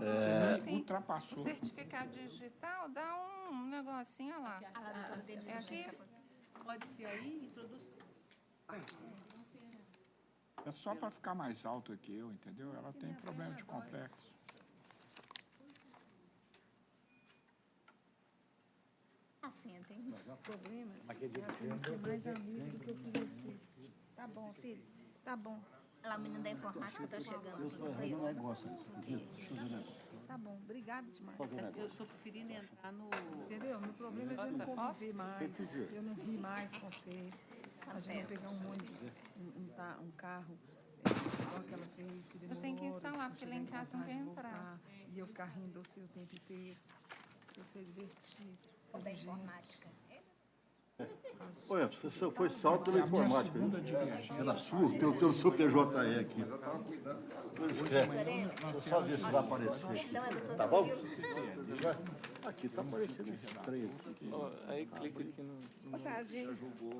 Você ultrapassou. O certificado digital dá um negocinho, olha lá. É aqui? Pode ser aí, introduz. É só para ficar mais alto que eu, entendeu? Ela tem problema de complexo. Assentem. O problema é que eu ser mais amigo do que eu queria ser. Tá bom, filho? Tá bom. Lá, o menino da informática está chegando. Eu estou errando um negócio. Deixa eu ver um negócio. Tá bom, obrigado demais. Eu estou preferindo entrar no... Entendeu? Meu problema é eu não conviver mais, eu não rir mais com você. A gente não pegar um ônibus, um carro, igual aquela vez que demorou. Eu tenho que instalar, horas porque pra lá em chegar casa não quer vontade de entrar. voltar, e eu ficar rindo você o tempo inteiro. Eu ser divertido. O da informática. Olha, você foi salto pela informática, né? Era sua, teu seu PJE aqui. Pois é. Deixa eu só ver se vai aparecer. Tá bom? Aqui, tá aparecendo esse trem aqui. Aí clica aqui no... Boa tarde,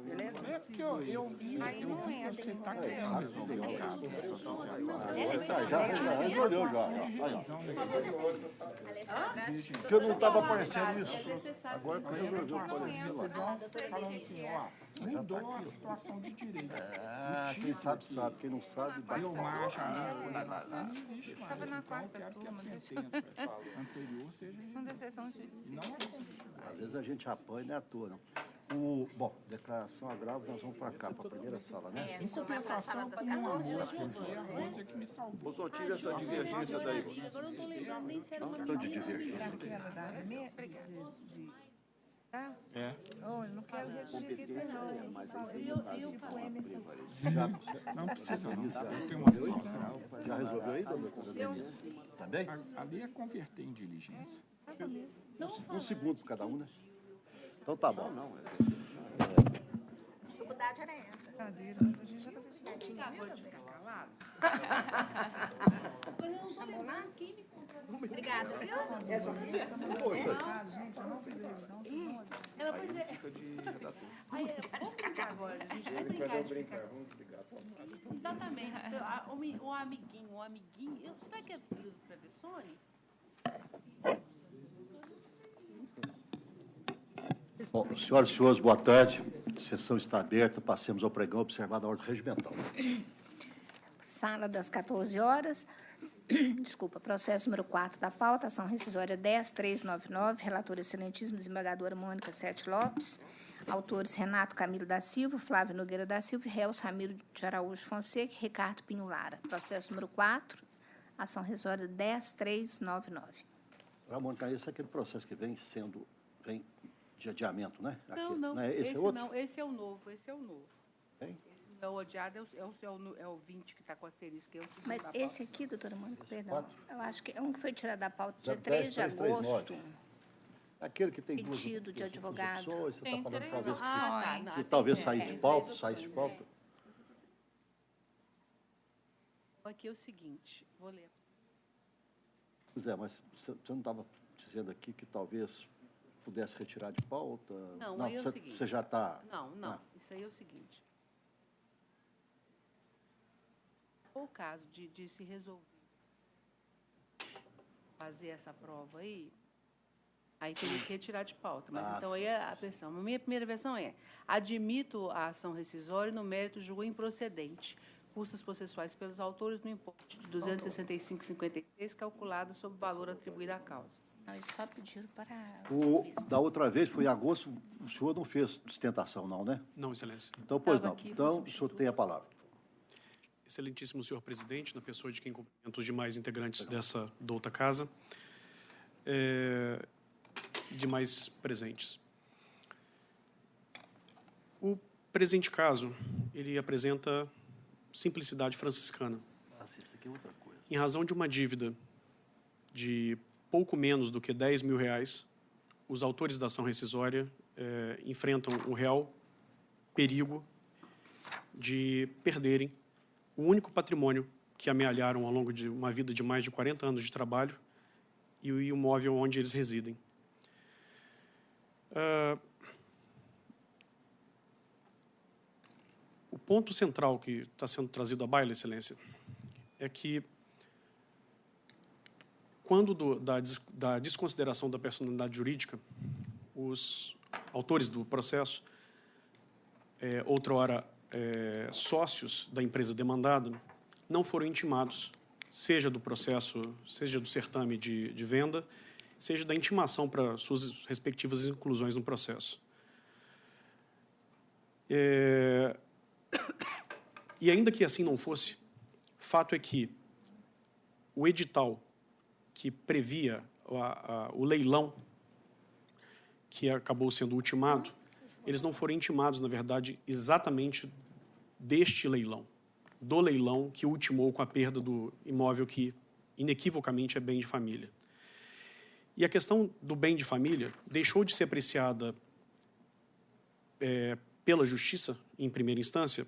beleza? É porque eu vi você está querendo resolver o caso dessa associação. Já resolveu já. Aí, ó. Porque eu não estava aparecendo isso. Agora que resolveu aparecer lá. Falando assim, ó, mudou a situação de direito. Quem sabe, sabe. Quem não sabe, vai. Filmagem, não existe mais. Estava na Então, quarta quero que a turma, sentença anterior seja... Segunda sessão judicial. Às vezes a gente apanha, não é à toa, não. Bom, declaração agravo, nós vamos para cá, para a primeira sala, né? Em compensação, sala das 14 horas. Foi a Rosa que me salvou. Eu só tive essa divergência daí. Agora eu não estou lembrando nem se era uma... Tanto de divergência. Daquela da tá? É. Oh, eu não quero repetir, não. Mas Eu tipo Emerson. Não precisa não. Eu tenho uma solução. Já resolveu aí, doutora? Tá bem? Ali é converter em diligência. Um segundo para cada um, né? Então tá bom. A dificuldade era essa. Brincadeira, mas a gente já tá fechando. Agora de ficar calado. Chamou lá? Obrigada, viu? Gente, eu não fiz revisão, senão... Ela, pois é. Aí, vamos brincar agora, a gente vai brincar de ficar... Vamos desligar. Exatamente. Então, o amiguinho... Será que é filho do Travessone? Bom, senhoras e senhores, boa tarde. A sessão está aberta. Passemos ao pregão observado a ordem regimental. Sala das 14 horas. Desculpa, processo número 4 da pauta, ação rescisória 10.399, relatora excelentíssima desembargadora Mônica Sete Lopes, autores Renato Camilo da Silva, Flávio Nogueira da Silva e réus Ramiro de Araújo Fonseca e Ricardo Pinho Lara. Processo número 4, ação rescisória 10.399. Mônica, esse é aquele processo que vem de adiamento, né? Não. Esse é outro? Não, esse é o novo, Hein? Esse não é o odiado, é o 20 que está com asterisco. Que é o segundo Mas da pauta. esse aqui, doutora Mônica, perdão, eu acho que é um que foi tirado da pauta Já dia 3 de 10.339. agosto. Aquele que tem duas Pedido de advogado. opções, você está falando três talvez opções. que talvez saísse de pauta, saísse de pauta. Aqui é o seguinte, vou ler. Pois é, mas você não estava dizendo aqui que talvez pudesse retirar de pauta? Não, aí é o você, seguinte. você já está... Não. Isso aí é o seguinte. O caso de se resolver fazer essa prova aí teria que retirar de pauta. Mas então aí é a versão. A minha primeira versão é: admito a ação rescisória no mérito julgo improcedente custos processuais pelos autores no importe de R$ 265,56 calculado sobre o valor atribuído à causa. Nós só pediram para... Da outra vez, foi em agosto, o senhor não fez sustentação, não, né? Não, Excelência. Então, pois Estava não. aqui, Então, foi o senhor tem a palavra. Excelentíssimo senhor presidente, na pessoa de quem cumprimento os demais integrantes dessa douta casa, demais presentes. O presente caso, ele apresenta simplicidade franciscana. Isso aqui é outra coisa. Em razão de uma dívida de pouco menos do que R$10.000, os autores da ação rescisória enfrentam o real perigo de perderem o único patrimônio que amealharam ao longo de uma vida de mais de 40 anos de trabalho e o imóvel onde eles residem. O ponto central que está sendo trazido à baila, Excelência, é que quando da desconsideração da personalidade jurídica, os autores do processo, outrora sócios da empresa demandada, não foram intimados, seja do processo, seja do certame de venda, seja da intimação para suas respectivas inclusões no processo. E ainda que assim não fosse, fato é que o edital que previa o leilão, que acabou sendo ultimado, eles não foram intimados, na verdade, exatamente deste leilão, do leilão que ultimou com a perda do imóvel que, inequivocamente, é bem de família. E a questão do bem de família deixou de ser apreciada pela Justiça, em primeira instância,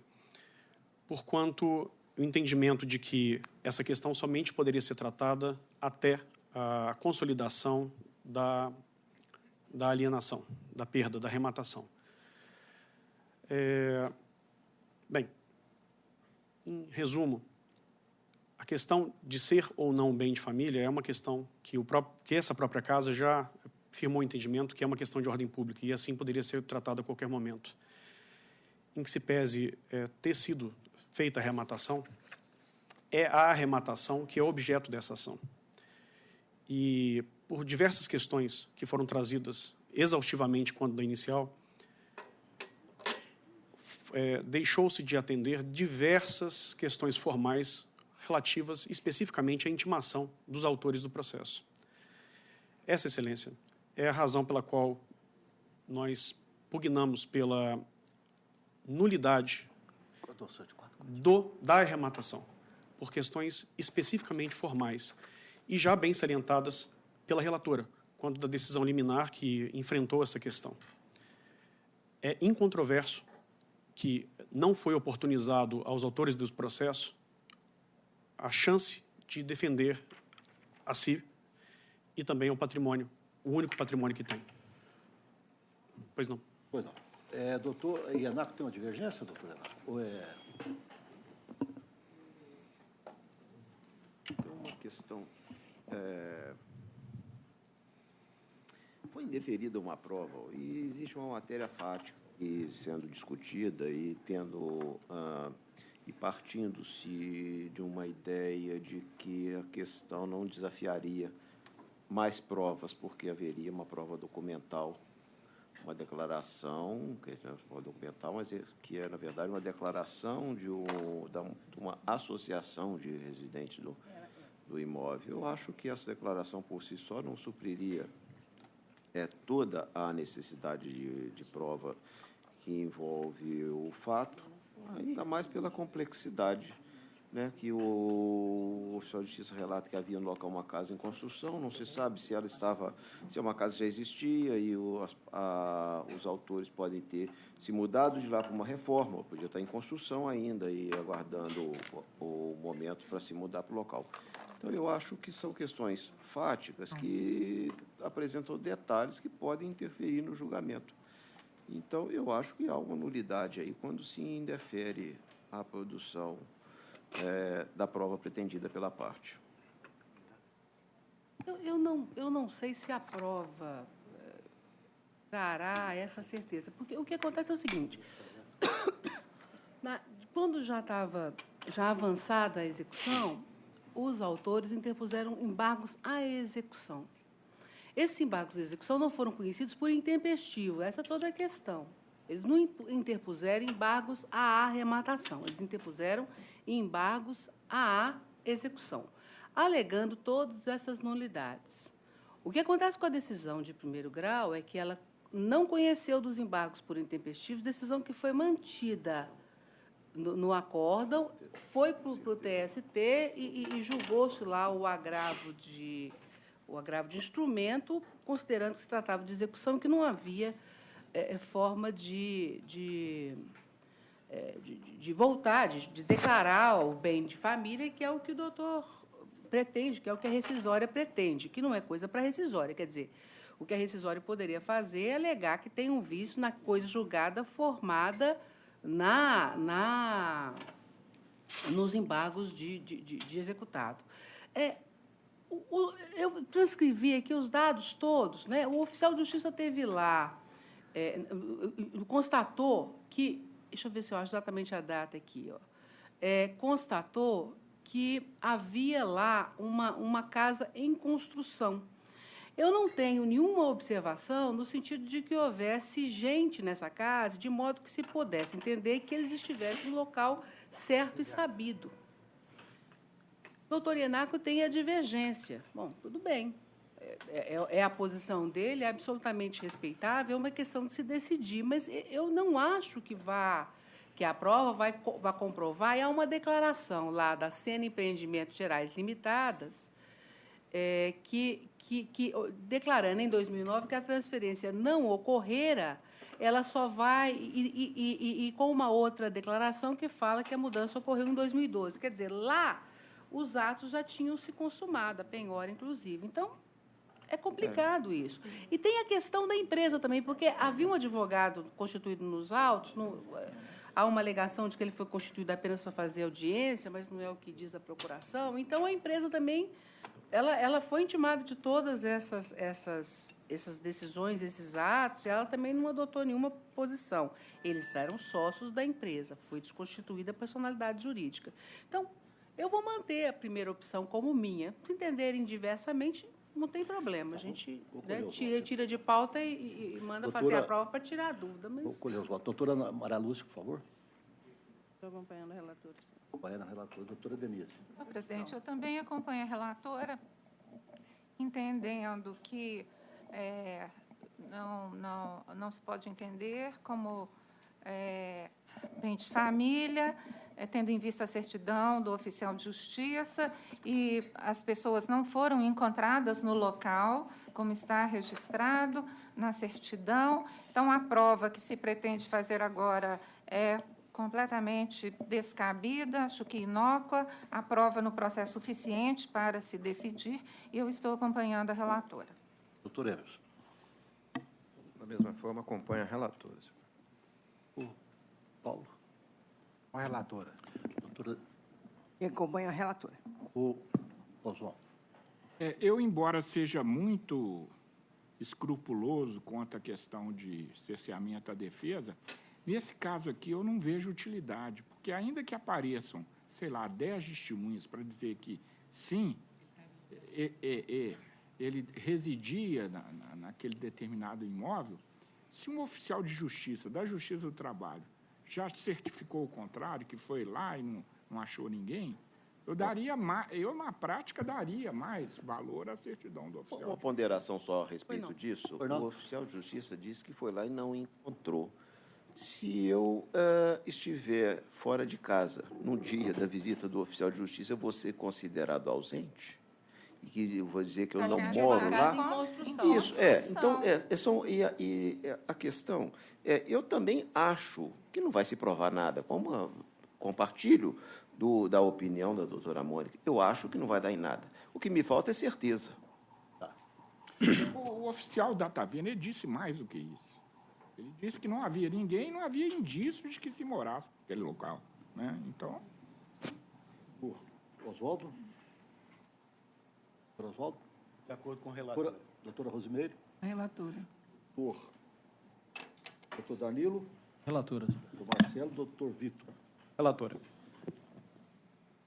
porquanto o entendimento de que essa questão somente poderia ser tratada até a consolidação da alienação, da perda, da arrematação. Bem, em resumo, a questão de ser ou não bem de família é uma questão que essa própria casa já firmou o entendimento que é uma questão de ordem pública e assim poderia ser tratada a qualquer momento. Em que se pese ter sido feita a arrematação, é a arrematação que é objeto dessa ação. E por diversas questões que foram trazidas exaustivamente quando da inicial, deixou-se de atender diversas questões formais relativas especificamente à intimação dos autores do processo. Essa, Excelência, é a razão pela qual nós pugnamos pela nulidade da arrematação, por questões especificamente formais e já bem salientadas pela relatora, quando da decisão liminar que enfrentou essa questão. É incontroverso que não foi oportunizado aos autores do processo a chance de defender a si e também o patrimônio, o único patrimônio que tem. Pois não. Pois não. Doutor Ianaco, tem uma divergência, doutor Ianaco? Ou Tem uma questão. Foi indeferida uma prova e existe uma matéria fática sendo discutida e partindo-se de uma ideia de que a questão não desafiaria mais provas, porque haveria uma prova documental, uma declaração, que é uma documental, mas que é, na verdade, uma declaração de uma associação de residentes do imóvel. Eu acho que essa declaração, por si só, não supriria toda a necessidade de prova que envolve o fato, ainda mais pela complexidade, né, que o oficial de justiça relata que havia no local uma casa em construção, não se sabe se se uma casa já existia e os autores podem ter se mudado de lá para uma reforma, podia estar em construção ainda e aguardando o momento para se mudar para o local. Então, eu acho que são questões fáticas que apresentam detalhes que podem interferir no julgamento. Então, eu acho que há uma nulidade aí quando se indefere a produção da prova pretendida pela parte. Eu não sei se a prova trará essa certeza, porque o que acontece é o seguinte, quando já estava avançada a execução, os autores interpuseram embargos à execução. Esses embargos à execução não foram conhecidos por intempestivo, essa é toda a questão. Eles não interpuseram embargos à arrematação, eles interpuseram embargos à execução, alegando todas essas nulidades. O que acontece com a decisão de primeiro grau é que ela não conheceu dos embargos por intempestivos, decisão que foi mantida no acórdão, foi para o TST e julgou-se lá o agravo de instrumento, considerando que se tratava de execução e que não havia forma de voltar, de declarar o bem de família, que é o que o doutor pretende, que é o que a rescisória pretende, que não é coisa para rescisória. Quer dizer, o que a rescisória poderia fazer é alegar que tem um vício na coisa julgada formada nos embargos de executado. Eu transcrevi aqui os dados todos, né? O oficial de justiça teve lá, constatou que, deixa eu ver se eu acho exatamente a data aqui, ó, constatou que havia lá uma casa em construção. Eu não tenho nenhuma observação no sentido de que houvesse gente nessa casa, de modo que se pudesse entender que eles estivessem no local certo e sabido. Doutor Ienaco tem a divergência. Bom, tudo bem. É a posição dele, é absolutamente respeitável, é uma questão de se decidir, mas eu não acho que a prova vai comprovar. E há uma declaração lá da Sena Empreendimentos Gerais Limitadas, declarando em 2009 que a transferência não ocorrera, ela só vai... E com uma outra declaração que fala que a mudança ocorreu em 2012. Quer dizer, lá os atos já tinham se consumado, a penhora, inclusive. Então, é complicado isso. E tem a questão da empresa também, porque havia um advogado constituído nos autos, há uma alegação de que ele foi constituído apenas para fazer audiência, mas não é o que diz a procuração. Então, a empresa também ela foi intimada de todas essas decisões, esses atos, e ela também não adotou nenhuma posição. Eles eram sócios da empresa, foi desconstituída a personalidade jurídica. Então, eu vou manter a primeira opção como minha. Se entenderem diversamente, não tem problema. A gente tira de pauta e manda fazer a prova para tirar a dúvida. Mas... Vou colher os votos. Doutora Maria Lúcia, por favor. Estou acompanhando a relatora. Acompanhando a relatora. Doutora Denise. Senhor presidente, eu também acompanho a relatora, entendendo que não se pode entender como bem de família, tendo em vista a certidão do oficial de justiça, e as pessoas não foram encontradas no local, como está registrado na certidão. Então, a prova que se pretende fazer agora é completamente descabida, acho que inócua, a prova no processo suficiente para se decidir, e eu estou acompanhando a relatora. Doutor Emerson. Da mesma forma, acompanho a relatora. Paulo. A relatora. Doutora... Eu acompanho a relatora. O Oswaldo. Eu, embora seja muito escrupuloso quanto à questão de cerceamento à defesa, nesse caso aqui eu não vejo utilidade, porque ainda que apareçam, sei lá, 10 testemunhas para dizer que, sim, ele residia naquele determinado imóvel, se um oficial de justiça, da Justiça do Trabalho, já certificou o contrário, que foi lá e não achou ninguém, eu, na prática, daria mais valor à certidão do oficial. Uma ponderação só a respeito disso. O oficial de justiça disse que foi lá e não encontrou. Se eu estiver fora de casa no dia da visita do oficial de justiça, eu vou ser considerado ausente? E que eu vou dizer que eu não moro lá? Isso, então, a questão eu também acho que não vai se provar nada, como compartilho da opinião da doutora Mônica, eu acho que não vai dar em nada. O que me falta é certeza. Tá. O oficial da taverna disse mais do que isso. Ele disse que não havia ninguém, não havia indício de que se morasse naquele local, né? Então... Oswaldo? Doutor Oswaldo? De acordo com o relator. Doutora Rosimeire? A relatora. Doutor Danilo? Relatora. Doutor Marcelo? Doutor Vitor? Relatora.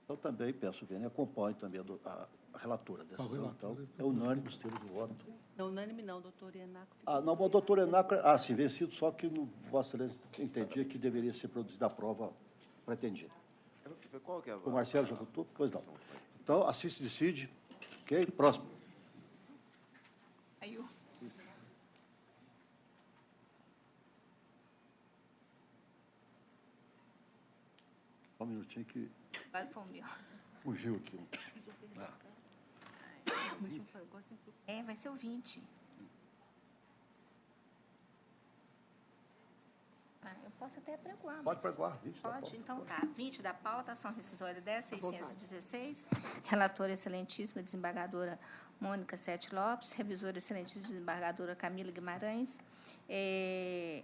Eu também peço que acompanhe também a relatora dessa então, é unânime os termos do voto. Não, unânime não, doutor Ienaco. Não, o doutor Ienaco, sim, vencido, só que no Vossa Excelência entendia que deveria ser produzida a prova pretendida. Qual que é o Marcelo já votou? Pois não. Então, assim se decide. Ok? Próximo. Aí, Só um minutinho que... Agora foi o meu. Fugiu aqui. Vai ser o 20. Eu posso até pregoar. Pode pregoar, 20 pode? Da pauta. Então tá. 20 da pauta, ação rescisória 10.616. Relatora excelentíssima, desembargadora Mônica Sete Lopes. Revisora excelentíssima, desembargadora Camila Guimarães.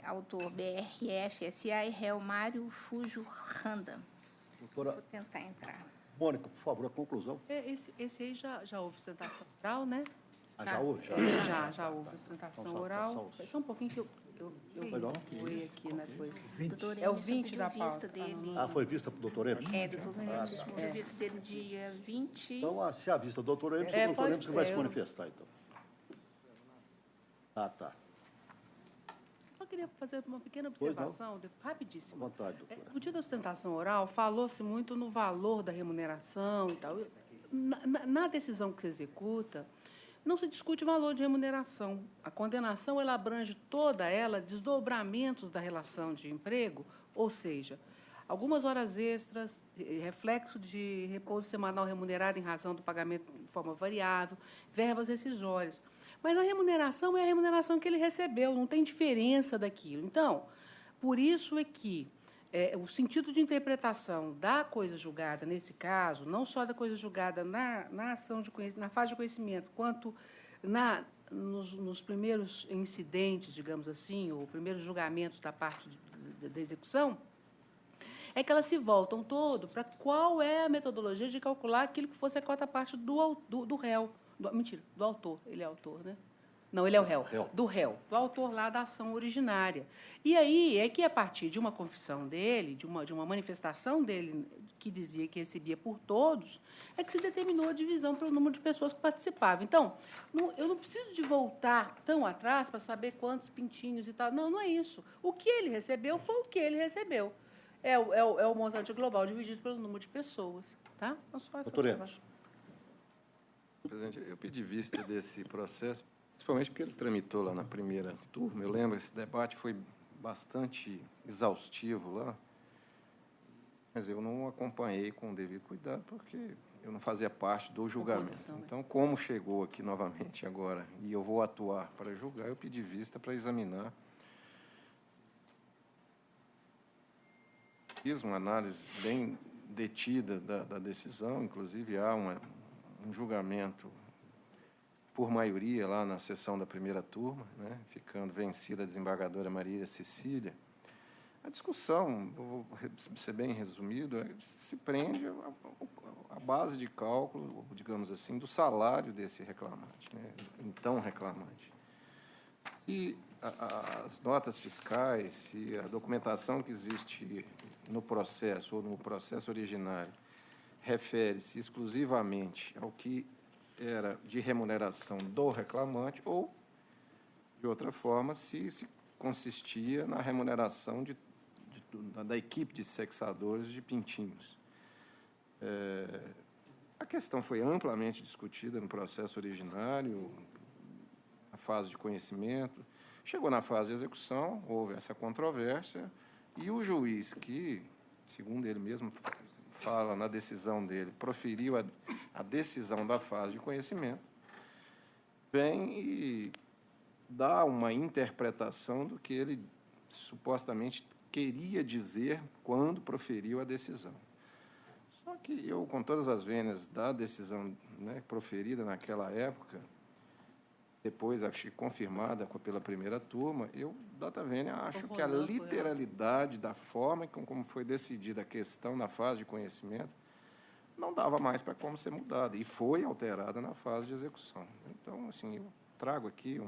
Autor BRF SA e réu Mário Fujo Randa. Doutora... Vou tentar entrar. Mônica, por favor, a conclusão. Esse aí já houve sustentação oral, né? Já houve? Já houve sustentação oral. Só um pouquinho que eu fui aqui na coisa. Doutor É o Emerson 20 pediu da vista pauta. dele. Foi vista para o doutor Emerson? Doutor Emerson pediu vista dele dia 20. Então, se a vista do doutor Emerson, o doutor Emerson vai se manifestar, então. Tá. Eu queria fazer uma pequena observação, rapidíssimo. À vontade, doutora. No dia da sustentação oral, falou-se muito no valor da remuneração e tal. Na decisão que se executa, não se discute valor de remuneração. A condenação ela abrange toda ela desdobramentos da relação de emprego, ou seja, algumas horas extras, reflexo de repouso semanal remunerado em razão do pagamento de forma variável, verbas rescisórias. Mas a remuneração é a remuneração que ele recebeu, não tem diferença daquilo. Então, por isso é que o sentido de interpretação da coisa julgada, nesse caso, não só da coisa julgada na ação de na fase de conhecimento, quanto nos primeiros incidentes, digamos assim, ou primeiros julgamentos da parte da execução, é que elas se voltam todo para qual é a metodologia de calcular aquilo que fosse a cota parte do réu. Do autor. Ele é autor, né? Não, ele é o réu. Do réu. Do autor lá da ação originária. E aí é que, a partir de uma confissão dele, de uma manifestação dele, que dizia que recebia por todos, é que se determinou a divisão pelo número de pessoas que participavam. Então, eu não preciso de voltar tão atrás para saber quantos pintinhos e tal. Não é isso. O que ele recebeu foi o que ele recebeu. É o montante global dividido pelo número de pessoas. Tá? Então, só essa observação. Presidente, eu pedi vista desse processo, principalmente porque ele tramitou lá na primeira turma. Eu lembro, esse debate foi bastante exaustivo lá, mas eu não acompanhei com o devido cuidado, porque eu não fazia parte do julgamento. Então, como chegou aqui novamente agora e eu vou atuar para julgar, eu pedi vista para examinar. Fiz uma análise bem detida da decisão, inclusive há um julgamento por maioria lá na sessão da primeira turma, né, ficando vencida a desembargadora Maria Cecília. A discussão, vou ser bem resumido, se prende à base de cálculo, digamos assim, do salário desse reclamante, né, então reclamante. E as notas fiscais e a documentação que existe no processo ou no processo originário refere-se exclusivamente ao que era de remuneração do reclamante ou, de outra forma, se consistia na remuneração da equipe de sexadores de pintinhos. A questão foi amplamente discutida no processo originário, na fase de conhecimento. Chegou na fase de execução, houve essa controvérsia, e o juiz que, segundo ele mesmo fala na decisão dele, proferiu a decisão da fase de conhecimento, vem e dá uma interpretação do que ele supostamente queria dizer quando proferiu a decisão. Só que eu, com todas as vênias da decisão, né, proferida naquela época, depois acho que confirmada pela primeira turma, eu, data vênia, acho que a literalidade da forma como foi decidida a questão da fase de conhecimento não dava mais para como ser mudada, e foi alterada na fase de execução. Então, assim, eu trago aqui,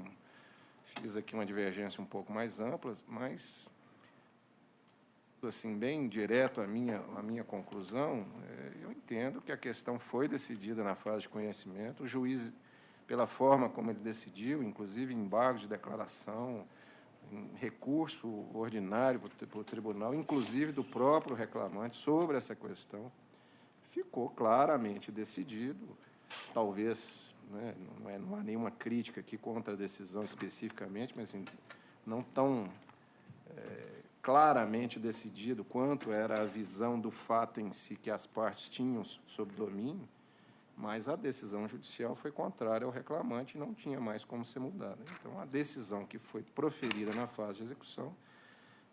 fiz aqui uma divergência um pouco mais ampla, mas, assim, bem direto à minha conclusão, eu entendo que a questão foi decidida na fase de conhecimento, o juiz, pela forma como ele decidiu, inclusive embargo de declaração, recurso ordinário para o tribunal, inclusive do próprio reclamante, sobre essa questão, ficou claramente decidido. Talvez, né, não há nenhuma crítica aqui contra a decisão especificamente, mas assim, não tão claramente decidido quanto era a visão do fato em si que as partes tinham sob domínio, mas a decisão judicial foi contrária ao reclamante e não tinha mais como ser mudada. Então, a decisão que foi proferida na fase de execução,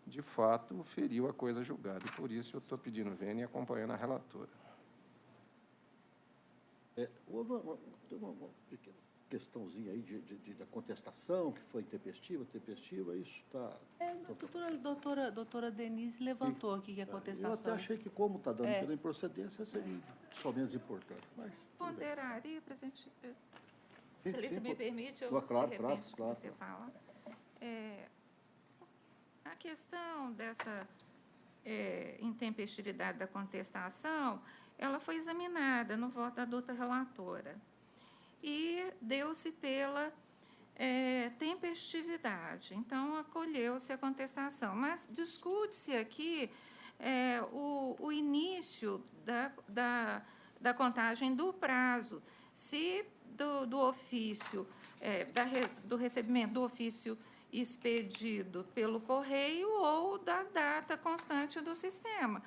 de fato, feriu a coisa julgada. E, por isso, eu estou pedindo vênia e acompanhando a relatora. Houve uma pequena questãozinha aí da contestação, que foi intempestiva, isso está... A doutora Denise levantou aqui que a contestação... Eu até achei que, como está dando pela improcedência, seria só menos importante. Mas, ponderaria, presidente... Sim, se me permite, eu, claro, de repente, claro. você fala. A questão dessa intempestividade da contestação, ela foi examinada no voto da doutora relatora e deu-se pela tempestividade. Então, acolheu-se a contestação. Mas discute-se aqui o início da contagem do prazo. Se do ofício, do recebimento do ofício expedido pelo correio ou da data constante do sistema.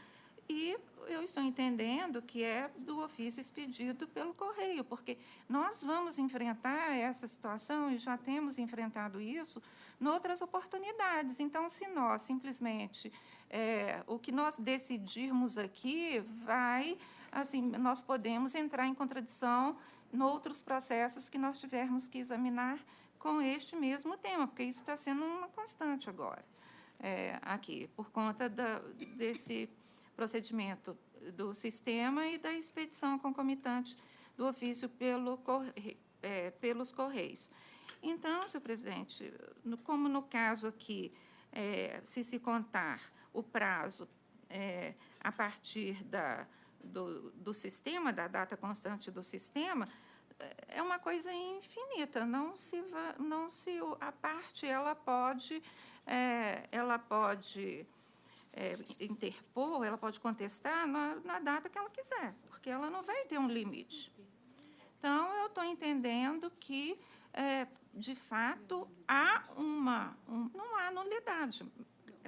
E eu estou entendendo que é do ofício expedido pelo correio, porque nós vamos enfrentar essa situação e já temos enfrentado isso em outras oportunidades. Então, se nós simplesmente, o que nós decidirmos aqui vai, assim, nós podemos entrar em contradição em outros processos que nós tivermos que examinar com este mesmo tema, porque isso está sendo uma constante agora, aqui, por conta desse procedimento do sistema e da expedição concomitante do ofício pelos Correios. Então, senhor presidente, como no caso aqui, se contar o prazo a partir do sistema, da data constante do sistema, é uma coisa infinita. A parte ela pode interpor, ela pode contestar na data que ela quiser, porque ela não vai ter um limite. Então, eu estou entendendo que, de fato, não há nulidade.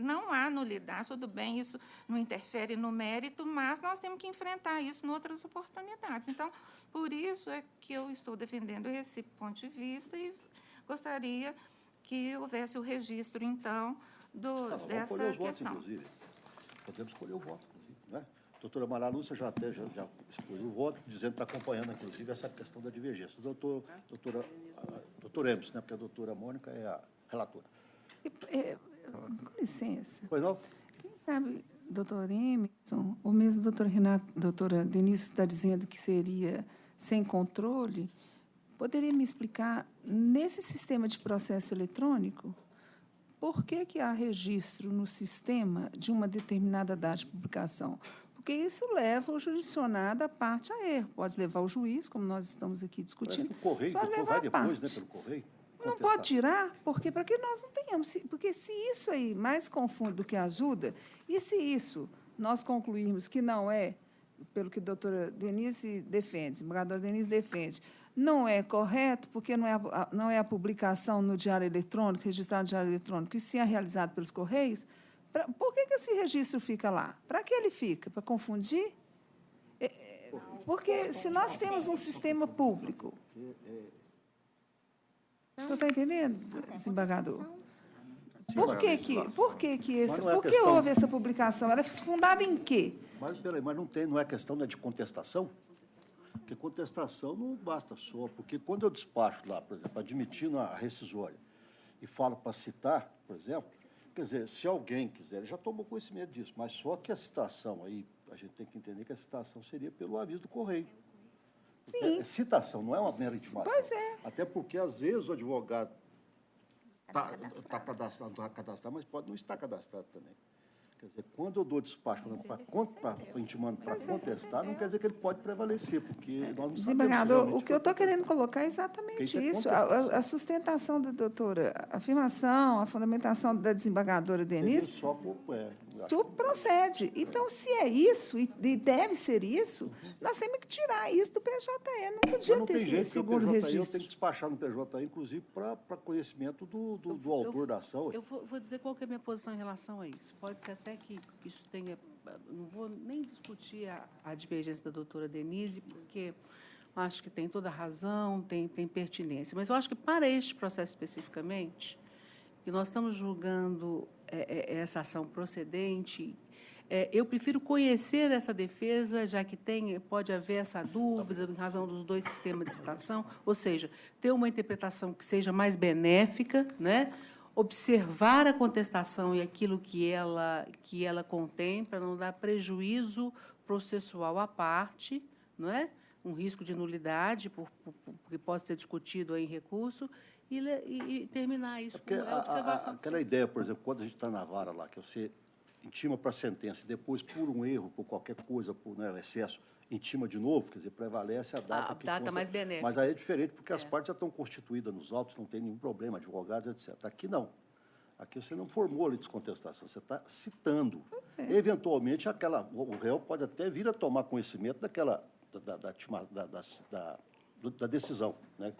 Não há nulidade, tudo bem, isso não interfere no mérito, mas nós temos que enfrentar isso em outras oportunidades. Então, por isso é que eu estou defendendo esse ponto de vista e gostaria que houvesse o registro, então, dessa escolher os votos, questão. Inclusive. Podemos escolher o voto, inclusive. Né? A doutora Maria Lúcia já escolheu o voto, dizendo que está acompanhando, inclusive, essa questão da divergência. Doutor Emerson, né? Porque a doutora Mônica é a relatora. Com licença. Pois não? Quem sabe, doutor Emerson, ou mesmo doutora Denise está dizendo que seria sem controle, poderia me explicar, nesse sistema de processo eletrônico, por que há registro no sistema de uma determinada data de publicação? Porque isso leva o jurisdicionado, a parte a erro. Pode levar o juiz, como nós estamos aqui discutindo. Parece que o correio, depois vai depois, né, pelo correio. Não pode tirar, porque para que nós não tenhamos. Porque se isso aí mais confunde do que ajuda, e se isso nós concluirmos que não é, pelo que a doutora Denise defende, a desembargadora Denise defende, não é correto, porque não é a publicação no Diário Eletrônico, registrado no Diário Eletrônico, e sim é realizado pelos Correios, por que esse registro fica lá? Para que ele fica? Para confundir? Porque se nós temos um sistema público... O senhor está entendendo, desembargador? Por que houve essa publicação? Ela é fundada em quê? Mas, peraí, não é questão de contestação? Porque contestação não basta só, porque quando eu despacho lá, por exemplo, admitindo a rescisória e falo para citar, por exemplo, quer dizer, se alguém quiser, ele já tomou conhecimento disso, mas só que a citação aí, a gente tem que entender que a citação seria pelo aviso do correio. Porque citação não é uma mera intimação. Pois é. Até porque, às vezes, o advogado está cadastrado, mas pode não estar cadastrado também. Quer dizer, quando eu dou despacho intimando para contestar, não quer dizer que ele pode prevalecer, porque nós não Desembargador, o que eu estou querendo colocar é exatamente isso. A sustentação da doutora, a afirmação, a fundamentação da desembargadora Denise, tudo procede. Então, se é isso, e deve ser isso, nós temos que tirar isso do PJE. Não podia ter esse segundo registro. Eu tenho que despachar no PJE, inclusive, para conhecimento do autor da ação. Eu vou dizer qual que é a minha posição em relação a isso. Pode ser até que isso tenha... Não vou nem discutir a divergência da doutora Denise, porque acho que tem toda a razão, tem pertinência. Mas eu acho que, para este processo especificamente, que nós estamos julgando essa ação procedente, Eu prefiro conhecer essa defesa, já que pode haver essa dúvida em razão dos dois sistemas de citação, ou seja, ter uma interpretação que seja mais benéfica, né? Observar a contestação e aquilo que ela contém, para não dar prejuízo processual à parte, não é? Um risco de nulidade, porque pode ser discutido em recurso, e terminar isso com a observação. Aquela ideia, por exemplo, quando a gente está na vara lá, que você intima para a sentença e depois, por um erro, por qualquer coisa, por excesso, intima de novo, quer dizer, prevalece a data que data mais benéfica. Mas aí é diferente, porque as partes já estão constituídas nos autos, não tem nenhum problema, advogados, etc. Aqui não. Aqui você não formou a descontestação, você está citando. Eventualmente, o réu pode até vir a tomar conhecimento da decisão, né?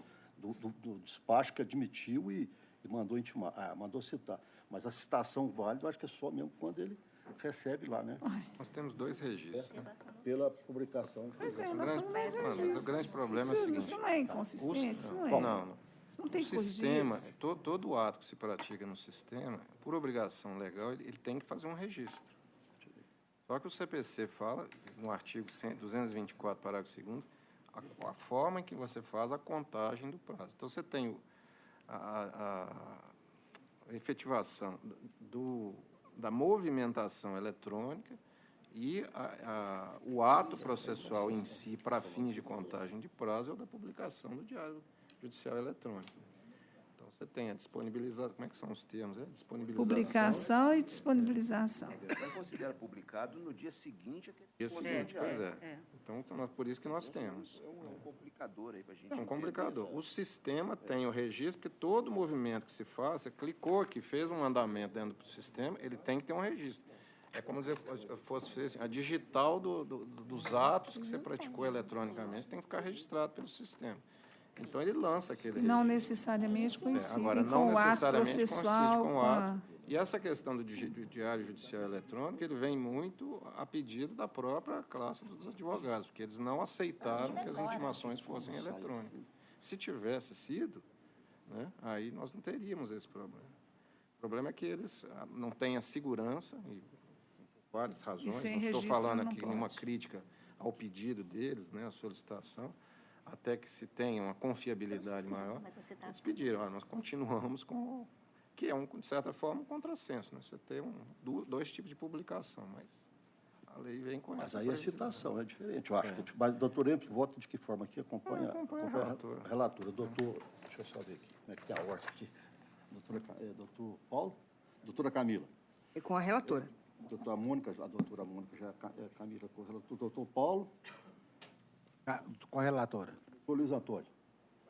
do despacho que admitiu e mandou intimar, mandou citar. Mas a citação válida, eu acho que é só mesmo quando ele recebe lá, né? Nós temos 2 registros. Pela publicação. Pois é, nós somos 10 Mas registros. o grande problema é o seguinte... Isso não é inconsistente, isso não é. Não. Não tem o sistema, corrigir todo ato que se pratica no sistema, por obrigação legal, ele tem que fazer um registro. Só que o CPC fala, no artigo 224, parágrafo 2º, a forma em que você faz a contagem do prazo. Então, você tem a efetivação da movimentação eletrônica e o ato processual em si, para fins de contagem de prazo, é o da publicação do Diário Judicial Eletrônico. Então, você tem a disponibilização, como é que são os termos? Disponibilização. Publicação e disponibilização. Então, considera publicado no dia seguinte. Dia seguinte, pois é. Então, por isso que nós temos. É um complicador aí para a gente. É um complicador. O sistema tem o registro, porque todo movimento que se faz, você clicou aqui, fez um mandamento dentro do sistema, ele tem que ter um registro. É como se fosse assim, a digital dos atos que você praticou eletronicamente, tem que ficar registrado pelo sistema. Então, ele lança aquele registro. Não necessariamente coincide Agora, com não o ato necessariamente processual. coincide com o ato. E essa questão do Diário Judicial Eletrônico, ele vem muito a pedido da própria classe dos advogados, porque eles não aceitaram que as intimações fossem eletrônicas. Se tivesse sido, né, aí nós não teríamos esse problema. O problema é que eles não têm a segurança, e por várias razões, não estou falando aqui nenhuma crítica ao pedido deles, né, a solicitação, até que se tenha uma confiabilidade maior, eles pediram, nós continuamos com... que é, de certa forma, um contrassenso, né? Você tem dois tipos de publicação, mas a lei vem com essa. Mas aí a citação é diferente, eu acho. Mas, doutor Empos, vota de que forma aqui? Acompanha a relatora. Doutor, deixa eu só ver aqui, como é que tem a ordem aqui. Doutor Paulo? Doutora Camila. E com a relatora. Doutora Mônica, a doutora Mônica já é Camila com o relator. Doutor Paulo? Com a relatora. Doutor Luiz Antônio.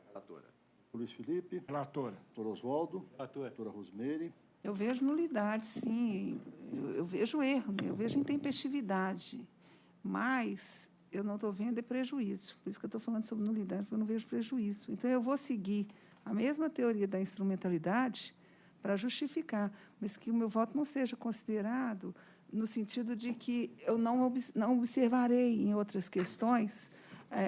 Relatora. Luiz Felipe. Relatora. Doutor Oswaldo. Relatora. Doutora Rosemary. Eu vejo nulidade, sim. Eu vejo erro, né? Eu vejo intempestividade. Mas eu não estou vendo prejuízo. Por isso que eu estou falando sobre nulidade, porque eu não vejo prejuízo. Então, eu vou seguir a mesma teoria da instrumentalidade para justificar, mas que o meu voto não seja considerado no sentido de que eu não observarei em outras questões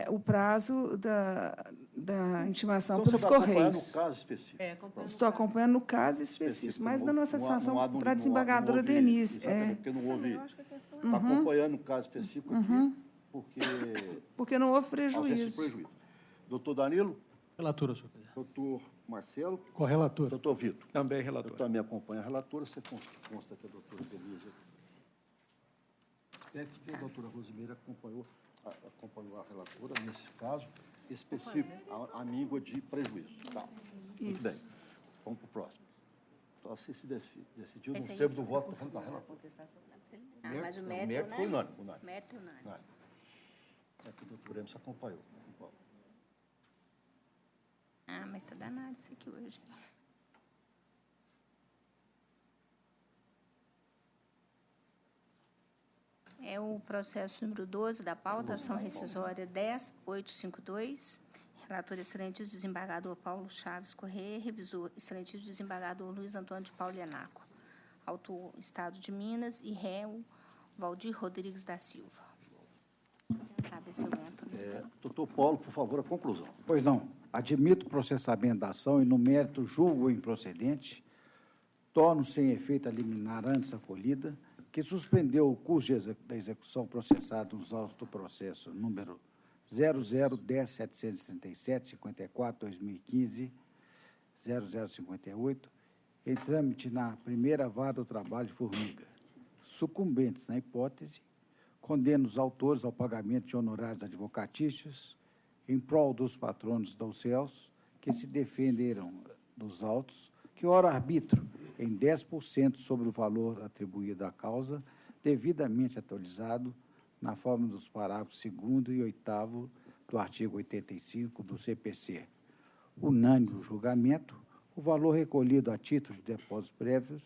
o prazo da intimação então, pelos você vai Correios. No caso específico. Estou acompanhando no caso específico, mas dando uma satisfação para a desembargadora Denise. Porque não houve... Está acompanhando o caso específico aqui, porque não houve prejuízo. Doutor Danilo? Relatora, senhor presidente. Doutor Marcelo? Correlatora. Doutor Vitor? Também relator. Eu também acompanho a relatora. Você consta que a doutora Denise... É que a doutora Rosemary acompanhou a relatora, nesse caso específico, a míngua de prejuízo. Tá. Muito bem. Vamos para o próximo. Então, se decidiu no termo do voto da relatora. Mas o mérito foi unânime. Mérito unânime. É que o doutor Emerson acompanhou. Mas está danado isso aqui hoje. É o processo número 12 da pauta, ação rescisória 10.852. Relator excelentíssimo desembargador Paulo Chaves Corrêa, revisor excelentíssimo desembargador Luiz Antônio de Paulianaco. Autor Estado de Minas e réu Valdir Rodrigues da Silva. Doutor Paulo, por favor, a conclusão. Pois não. Admito o processamento da ação e, no mérito, julgo improcedente, torno sem efeito a liminar antes acolhida, que suspendeu o curso da execução processado nos autos do processo número 0010.737.54/2015, 0058, em trâmite na primeira vara do trabalho de Formiga. Sucumbentes na hipótese, condena os autores ao pagamento de honorários advocatícios em prol dos patronos dos réus que se defenderam dos autos, que ora arbitro em 10% sobre o valor atribuído à causa, devidamente atualizado na forma dos parágrafos 2º e 8º do artigo 85 do CPC. Unânime o julgamento, o valor recolhido a título de depósito prévio,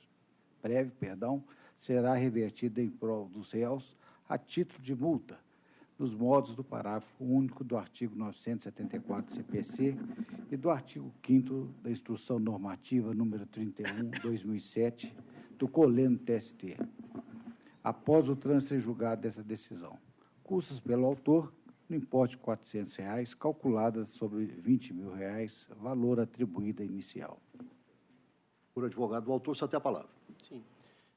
será revertido em prol dos réus a título de multa, nos modos do parágrafo único do artigo 974 do CPC e do artigo 5º da Instrução Normativa número 31/2007 do Coleno TST, após o trânsito em julgado dessa decisão. Custas pelo autor, no importe de R$ 400, calculadas sobre R$ 20.000, valor atribuído inicial. Por advogado, o autor, só tem a palavra. Sim.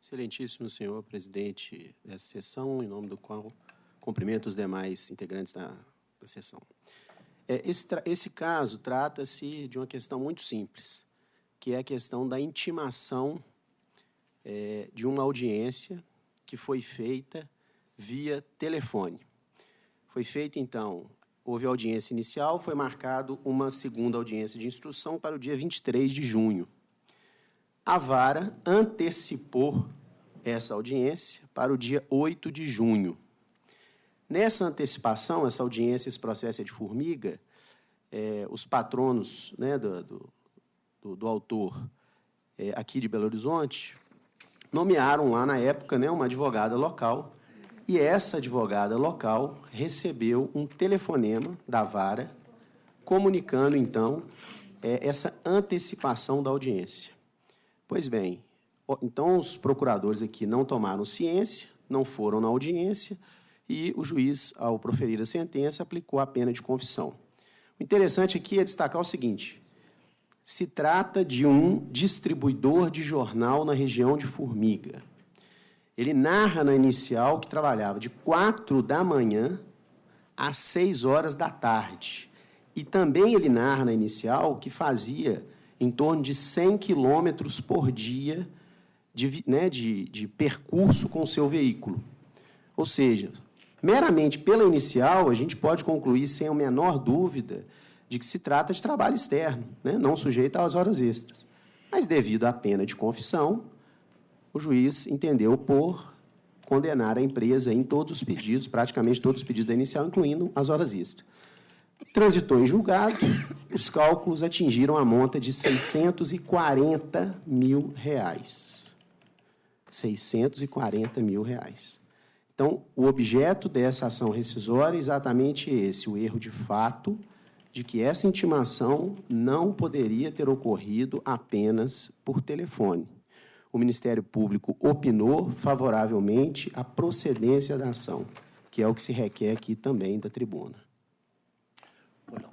Excelentíssimo senhor presidente dessa sessão, em nome do qual cumprimento os demais integrantes da sessão. Esse caso trata-se de uma questão muito simples, que é a questão da intimação de uma audiência que foi feita via telefone. Foi feita, então, houve audiência inicial, foi marcado uma segunda audiência de instrução para o dia 23 de junho. A vara antecipou essa audiência para o dia 8 de junho. Nessa antecipação, essa audiência, esse processo é de Formiga, os patronos, né, do autor aqui de Belo Horizonte nomearam lá na época, né, uma advogada local, e essa advogada local recebeu um telefonema da vara comunicando, então, essa antecipação da audiência. Pois bem, então os procuradores aqui não tomaram ciência, não foram na audiência, e o juiz, ao proferir a sentença, aplicou a pena de confissão. O interessante aqui é destacar o seguinte: se trata de um distribuidor de jornal na região de Formiga. Ele narra na inicial que trabalhava de 4 da manhã às 6 horas da tarde. E também ele narra na inicial que fazia em torno de 100 quilômetros por dia de percurso com o seu veículo. Ou seja, meramente pela inicial, a gente pode concluir sem a menor dúvida de que se trata de trabalho externo, né, não sujeito às horas extras. Mas, devido à pena de confissão, o juiz entendeu por condenar a empresa em todos os pedidos, praticamente todos os pedidos da inicial, incluindo as horas extras. Transitou em julgado, os cálculos atingiram a monta de R$ 640 mil. R$ 640 mil. Então, o objeto dessa ação rescisória é exatamente esse, o erro de fato de que essa intimação não poderia ter ocorrido apenas por telefone. O Ministério Público opinou favoravelmente à procedência da ação, que é o que se requer aqui também da tribuna. Pois não.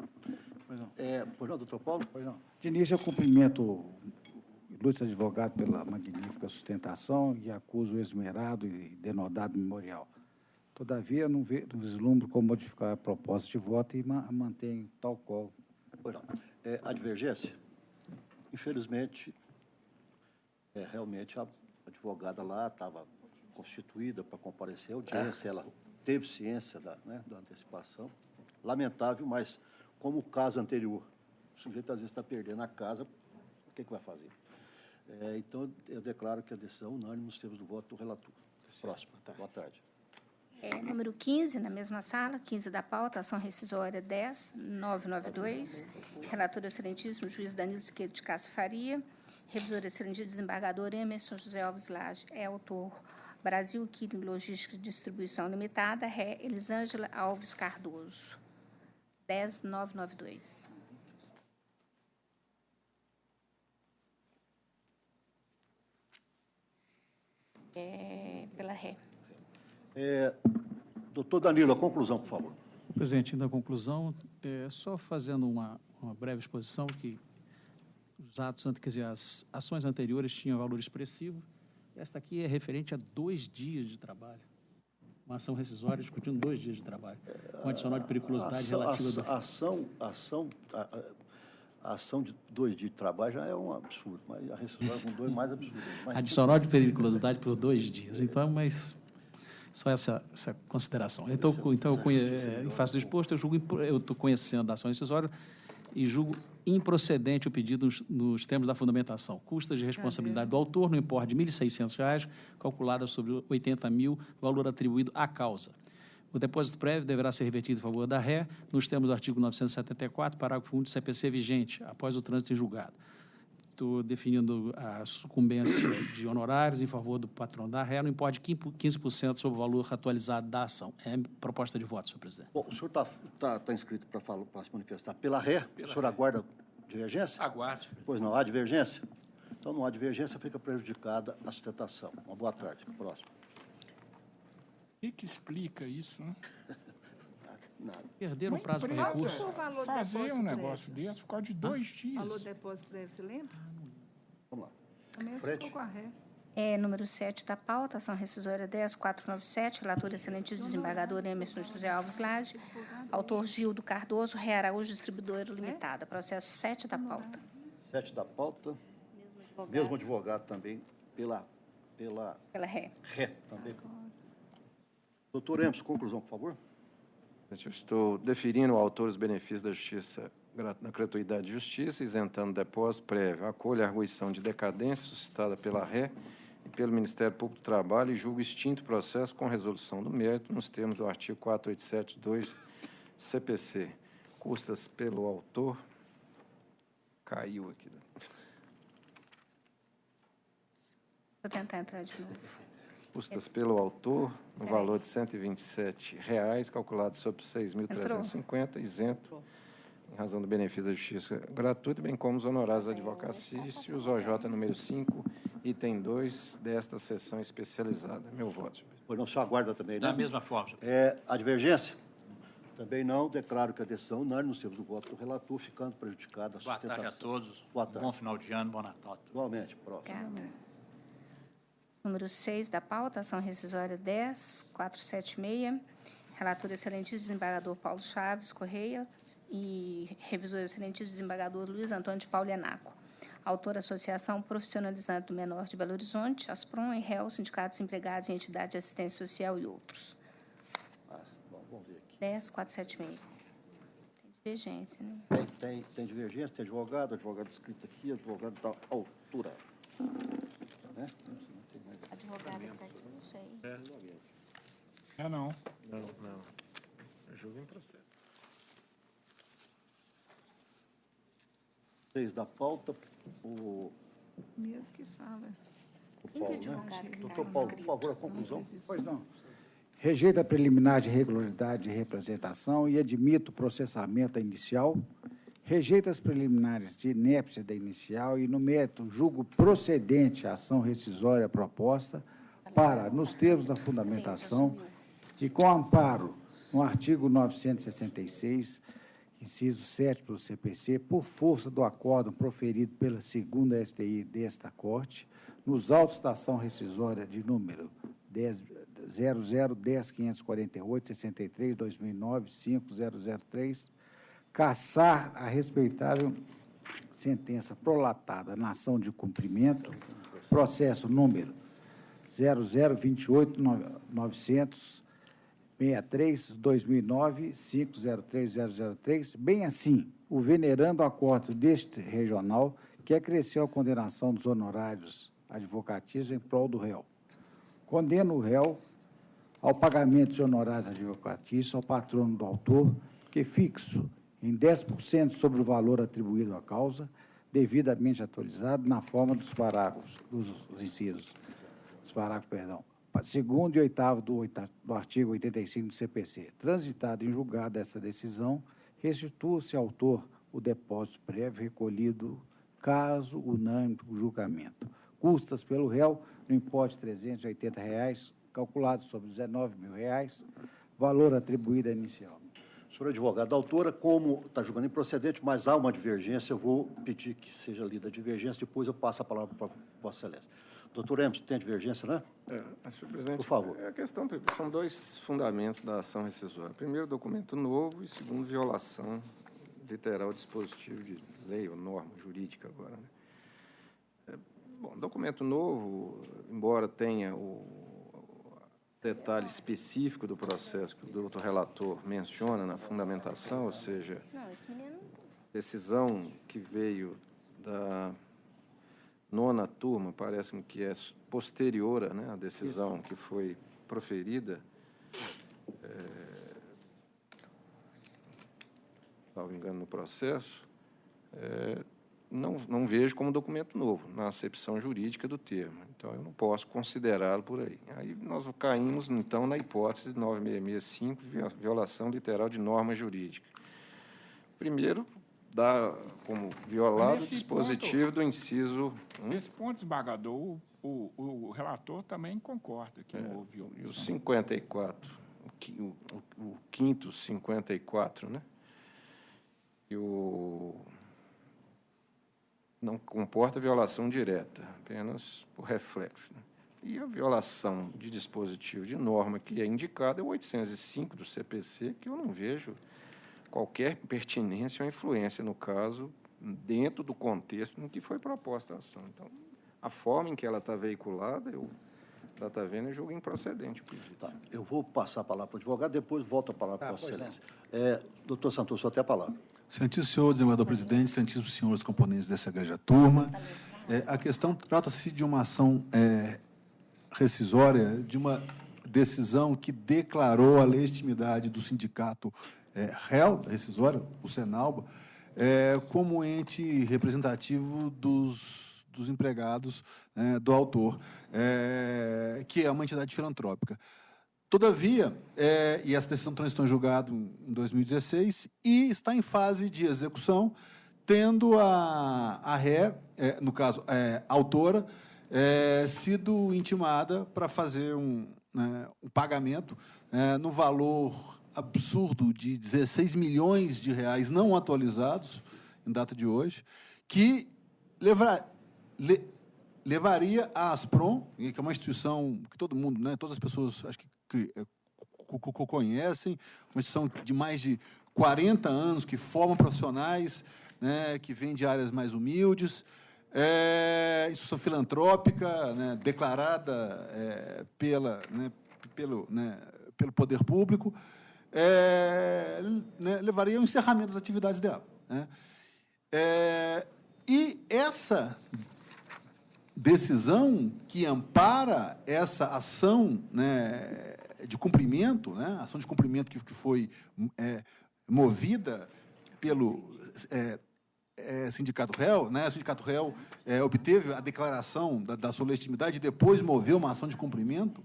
Pois não, doutor Paulo? Pois não. De início, eu cumprimento o ilustre advogado pela magnífica sustentação e acuso o esmerado e denodado memorial. Todavia, não vislumbro como modificar a proposta de voto e mantenho tal qual. Pois não. A divergência, infelizmente, realmente a advogada lá estava constituída para comparecer à audiência, ela teve ciência da antecipação. Lamentável, mas como o caso anterior, o sujeito às vezes está perdendo a casa, o que vai fazer? Então, eu declaro que a decisão unânime nos termos do voto do relator. Próximo. Boa tarde. Número 15, na mesma sala, 15 da pauta, ação rescisória 10.992. Relator excelentíssimo, juiz Danilo Siqueira de Castro Faria. Revisor excelentíssimo, desembargador Emerson José Alves Lage. Autor, Brasil Química Logística e Distribuição Limitada. Ré, Elisângela Alves Cardoso. 10.992. Pela ré. Doutor Danilo, a conclusão, por favor. Presidente, na conclusão, só fazendo uma breve exposição, que os atos, quer dizer, as ações anteriores tinham valor expressivo, Esta aqui é referente a 2 dias de trabalho. Uma ação rescisória discutindo 2 dias de trabalho. Com adicional de periculosidade relativa do... A ação de 2 dias de trabalho já é um absurdo, mas a rescisória com 2 é mais absurdo. Adicional de periculosidade por 2 dias. Então, mas só essa consideração. Então em face do exposto, eu estou conhecendo da ação rescisória e julgo improcedente o pedido nos termos da fundamentação. Custas de responsabilidade do autor no importe de R$ 1.600, calculada sobre R$ 80.000, valor atribuído à causa. O depósito prévio deverá ser revertido em favor da ré, nos termos do artigo 974, parágrafo 1 do CPC vigente, após o trânsito em julgado. Estou definindo a sucumbência de honorários em favor do patrão da ré, no importe de 15% sobre o valor atualizado da ação. É proposta de voto, senhor presidente. Bom, o senhor está inscrito para se manifestar pela ré? O senhor aguarda divergência? Aguardo. Pois não, há divergência? Então, não há divergência, fica prejudicada a sustentação. Uma boa tarde. Próximo. O que explica isso, né? Nada. Perderam o prazo para recurso. Fazer um negócio desse por causa de 2 dias. Valor de depósito prévio, você lembra? Vamos lá. Também Frete. ficou com a ré. Número 7 da pauta, ação rescisória 10497, relator excelentíssimo desembargador Emerson José Alves Lage, autor Gildo Cardoso, Ré Araújo, distribuidora limitada. Processo 7 da pauta. 7 da pauta. Mesmo advogado também pela ré. ré também. Doutor Emerson, conclusão, por favor. Eu estou deferindo ao autor os benefícios da justiça, na gratuidade de justiça, isentando depósito prévio, acolho a arguição de decadência suscitada pela ré e pelo Ministério Público do Trabalho e julgo extinto o processo com resolução do mérito nos termos do artigo 487.2 CPC. Custas pelo autor. Caiu aqui. Vou tentar entrar de novo. Custas pelo autor, no valor de R$ 127,00, calculado sobre 6.350, isento, em razão do benefício da justiça gratuita, bem como os honorários advocatícios, os OJ número 5, item 2 desta sessão especializada. Meu voto. Pois não, o senhor aguarda também, né? Da mesma forma. A divergência? Também não. Declaro que a decisão unânime nos termos do voto do relator, ficando prejudicada a Boa sustentação. tarde a todos. Boa tarde. Bom final de ano, bom Natal. Igualmente. Próximo. Obrigada. Número 6 da pauta, ação rescisória 10476, relator excelentíssimo desembargador Paulo Chaves Correia e revisor excelentíssimo desembargador Luiz Antônio de Paulo Enaco. Autor, Associação Profissionalizante do Menor de Belo Horizonte, ASPROM e réu, sindicatos empregados em entidade de assistência social e outros. Bom, vamos ver aqui. 10476. Tem divergência, né? Tem divergência, tem advogado escrito aqui, advogado da altura. Né? Advogado está aqui, não sei. Não. Não. Eu julgo em processo. 6 da pauta, o Mesmo que fala. Paulo, né? Doutor Paulo, por favor, a conclusão. Pois não. Rejeito a preliminar de regularidade de representação e admito o processamento inicial. Rejeito as preliminares de inépcia da inicial e, no mérito, julgo procedente a ação rescisória proposta para, nos termos da fundamentação e com amparo no artigo 966, inciso 7 do CPC, por força do acórdão proferido pela segunda STI desta Corte, nos autos da ação rescisória de número 0010.548.63/2009-5003, cassar a respeitável sentença prolatada na ação de cumprimento, processo número 0028.963/2009-503003, bem assim, o venerando acordo deste regional que acresceu a condenação dos honorários advocatícios em prol do réu. Condena o réu ao pagamento de honorários advocatícios ao patrono do autor, que fixo em 10% sobre o valor atribuído à causa, devidamente atualizado na forma dos parágrafos, segundo e oitavo do artigo 85 do CPC. Transitado em julgado essa decisão, restitua-se ao autor o depósito prévio recolhido, caso unânime o julgamento. Custas pelo réu no importe de R$ 380,00, calculado sobre R$ 19.000, valor atribuído à inicial. Senhor advogado, a autora, como está julgando improcedente, mas há uma divergência, eu vou pedir que seja lida a divergência, depois eu passo a palavra para Vossa Excelência. Doutor Hermes, tem divergência, né? Senhor presidente, por favor. A questão, são dois fundamentos da ação rescisória. Primeiro, documento novo, e segundo, violação literal dispositivo de lei ou norma jurídica agora, né? Bom, documento novo, embora tenha o detalhe específico do processo que o doutor relator menciona na fundamentação, ou seja, decisão que veio da 9ª turma, parece-me que é posterior, né, à decisão que foi proferida, salvo engano, no processo, não vejo como documento novo, na acepção jurídica do termo. Então, eu não posso considerá-lo por aí. Aí nós caímos, então, na hipótese de 9665, violação literal de norma jurídica. Primeiro, dá como violado o dispositivo do inciso... Nesse ponto, desembargador, o relator também concorda que não houve omissão. E o 54, o quinto 54, né? E o... não comporta violação direta, apenas por reflexo, né? E a violação de dispositivo de norma que é indicada é o 805 do CPC, que eu não vejo qualquer pertinência ou influência, no caso, dentro do contexto em que foi proposta a ação. Então, a forma em que ela está veiculada, ela está vendo, eu julgo improcedente. Tá, eu vou passar a palavra para o advogado, depois volto a palavra para a Vossa Excelência. Doutor Santos, só tem a palavra. Excelentíssimo senhor desembargador-presidente, excelentíssimos senhores componentes dessa egregia turma, a questão trata-se de uma ação rescisória, de uma decisão que declarou a legitimidade do sindicato réu rescisória, o Senalba, como ente representativo dos empregados do autor, que é uma entidade filantrópica. Todavia, e essa decisão transitou em julgado em 2016 e está em fase de execução, tendo a ré, no caso, a autora, sido intimada para fazer um pagamento no valor absurdo de 16 milhões de reais não atualizados, em data de hoje, que levaria a Asprom, que é uma instituição que todo mundo, todas as pessoas, acho que conhecem, uma instituição de mais de 40 anos, que forma profissionais, que vem de áreas mais humildes, instituição filantrópica, declarada pelo poder público, levaria ao encerramento das atividades dela. E essa decisão que ampara essa ação de cumprimento, ação de cumprimento que foi movida pelo sindicato réu, o sindicato réu obteve a declaração da sua legitimidade e depois moveu uma ação de cumprimento,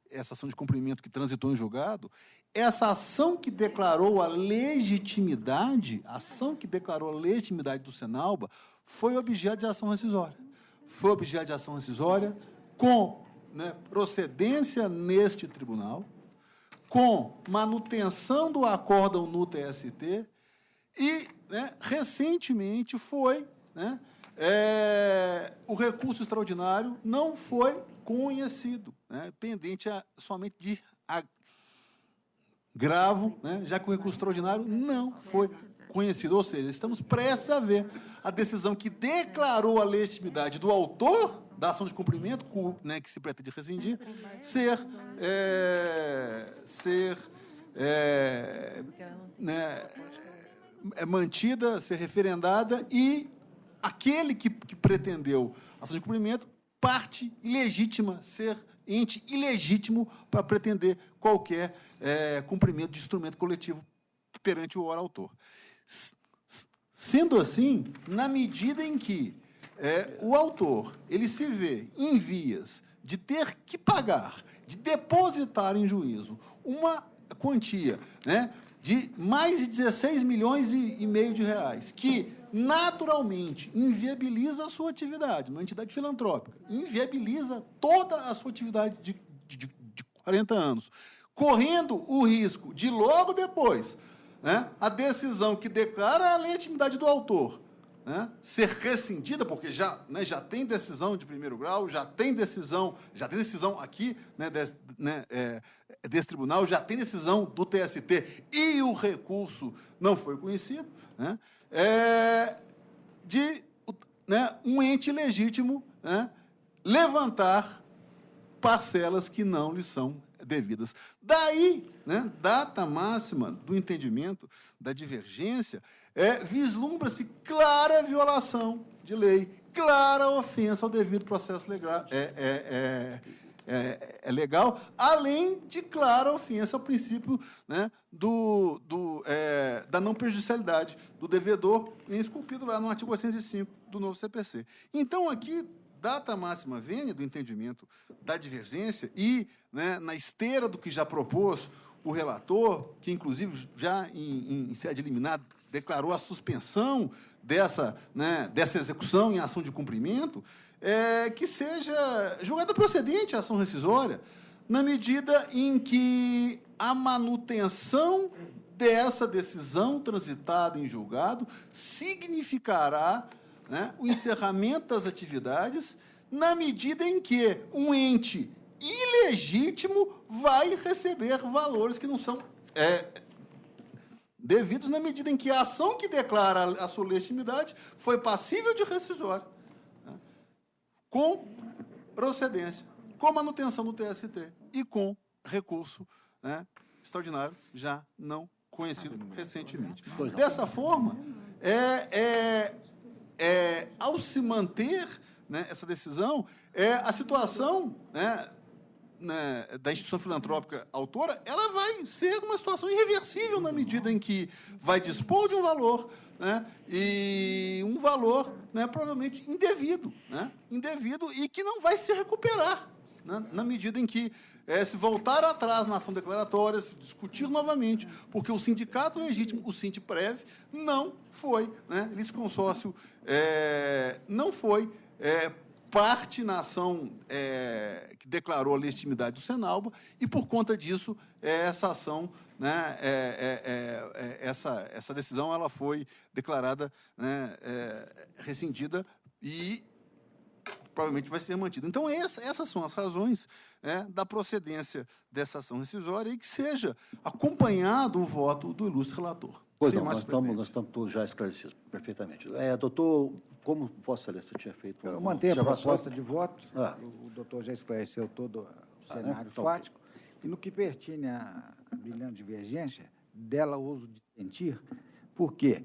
essa ação de cumprimento que transitou em julgado, essa ação que declarou a legitimidade, do Senalba, foi objeto de ação rescisória. Foi objeto de ação rescisória com procedência neste tribunal, com manutenção do acórdão no TST e, recentemente, foi, o recurso extraordinário não foi conhecido, pendente somente de agravo, já que o recurso extraordinário não foi conhecido. Ou seja, estamos prestes a ver a decisão que declarou a legitimidade do autor da ação de cumprimento, que se pretende rescindir, ser mantida, ser referendada, e aquele que pretendeu a ação de cumprimento, parte ilegítima, ser ente ilegítimo para pretender qualquer cumprimento de instrumento coletivo perante o ora autor. Sendo assim, na medida em que o autor ele se vê em vias de ter que pagar, de depositar em juízo uma quantia de mais de 16 milhões e meio de reais, que naturalmente inviabiliza a sua atividade, uma entidade filantrópica, inviabiliza toda a sua atividade de 40 anos, correndo o risco de, logo depois, a decisão que declara a legitimidade do autor né, ser rescindida, porque já tem decisão de primeiro grau, já tem decisão aqui, né, desse tribunal, já tem decisão do TST e o recurso não foi conhecido, né, de um ente legítimo, né, levantar parcelas que não lhe são devidas. Daí, né, data máxima do entendimento da divergência, vislumbra-se clara violação de lei, clara ofensa ao devido processo legal, legal, além de clara ofensa ao princípio, né, da não prejudicialidade do devedor, esculpido lá no artigo 805 do novo CPC. Então, aqui, data máxima vênia do entendimento da divergência e, né, na esteira do que já propôs o relator, que, inclusive, já em sede liminar, declarou a suspensão dessa execução em ação de cumprimento, que seja julgada procedente a ação rescisória, na medida em que a manutenção dessa decisão transitada em julgado significará, né, o encerramento das atividades, na medida em que um ente ilegítimo vai receber valores que não são devidos, na medida em que a ação que declara a sua legitimidade foi passível de rescisória, né, com procedência, com manutenção do TST e com recurso, né, extraordinário já não conhecido recentemente. Dessa forma, ao se manter, né, essa decisão, a situação, né, da instituição filantrópica autora, ela vai ser uma situação irreversível na medida em que vai dispor de um valor, né, e um valor, né, provavelmente indevido, né, e que não vai se recuperar, né, na medida em que se voltar atrás na ação declaratória, se discutir novamente, porque o sindicato legítimo, o Sindprev, não foi, né, litisconsórcio, não foi parte na ação que declarou a legitimidade do Senalba, e, por conta disso, essa ação, né, essa decisão ela foi declarada, né, rescindida e provavelmente vai ser mantida. Então, essas são as razões, da procedência dessa ação rescisória e que seja acompanhado o voto do ilustre relator. Pois não, nós estamos todos já esclarecidos perfeitamente. Doutor, como Vossa Excelência tinha feito? Eu mantenho a proposta de voto. O doutor já esclareceu todo o cenário fático. E no que pertine à brilhante divergência, dela uso de sentir, porque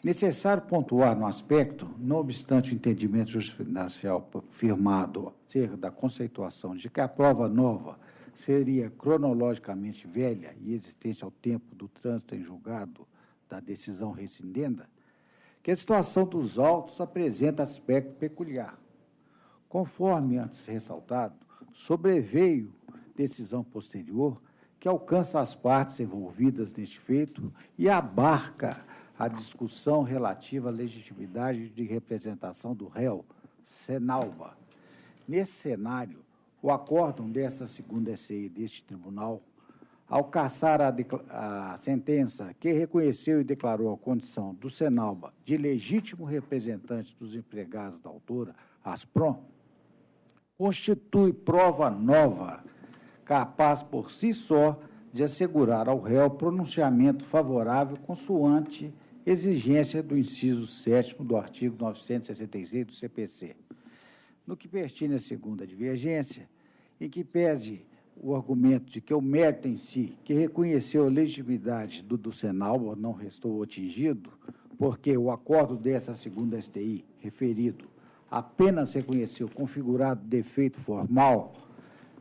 necessário pontuar no aspecto, não obstante o entendimento jurisprudencial firmado acerca da conceituação de que a prova nova seria cronologicamente velha e existente ao tempo do trânsito em julgado da decisão rescindenda, que a situação dos autos apresenta aspecto peculiar. Conforme antes ressaltado, sobreveio decisão posterior que alcança as partes envolvidas neste feito e abarca a discussão relativa à legitimidade de representação do réu, Senalba. Nesse cenário, o acórdão dessa segunda SCI deste tribunal, ao cassar a sentença que reconheceu e declarou a condição do Senalba de legítimo representante dos empregados da autora, Asprom, constitui prova nova, capaz por si só de assegurar ao réu pronunciamento favorável consoante exigência do inciso 7º do artigo 966 do CPC. No que pertine à segunda divergência, em que pese o argumento de que o mérito em si, que reconheceu a legitimidade do Senalba, não restou atingido, porque o acordo dessa segunda STI referido apenas reconheceu configurado defeito formal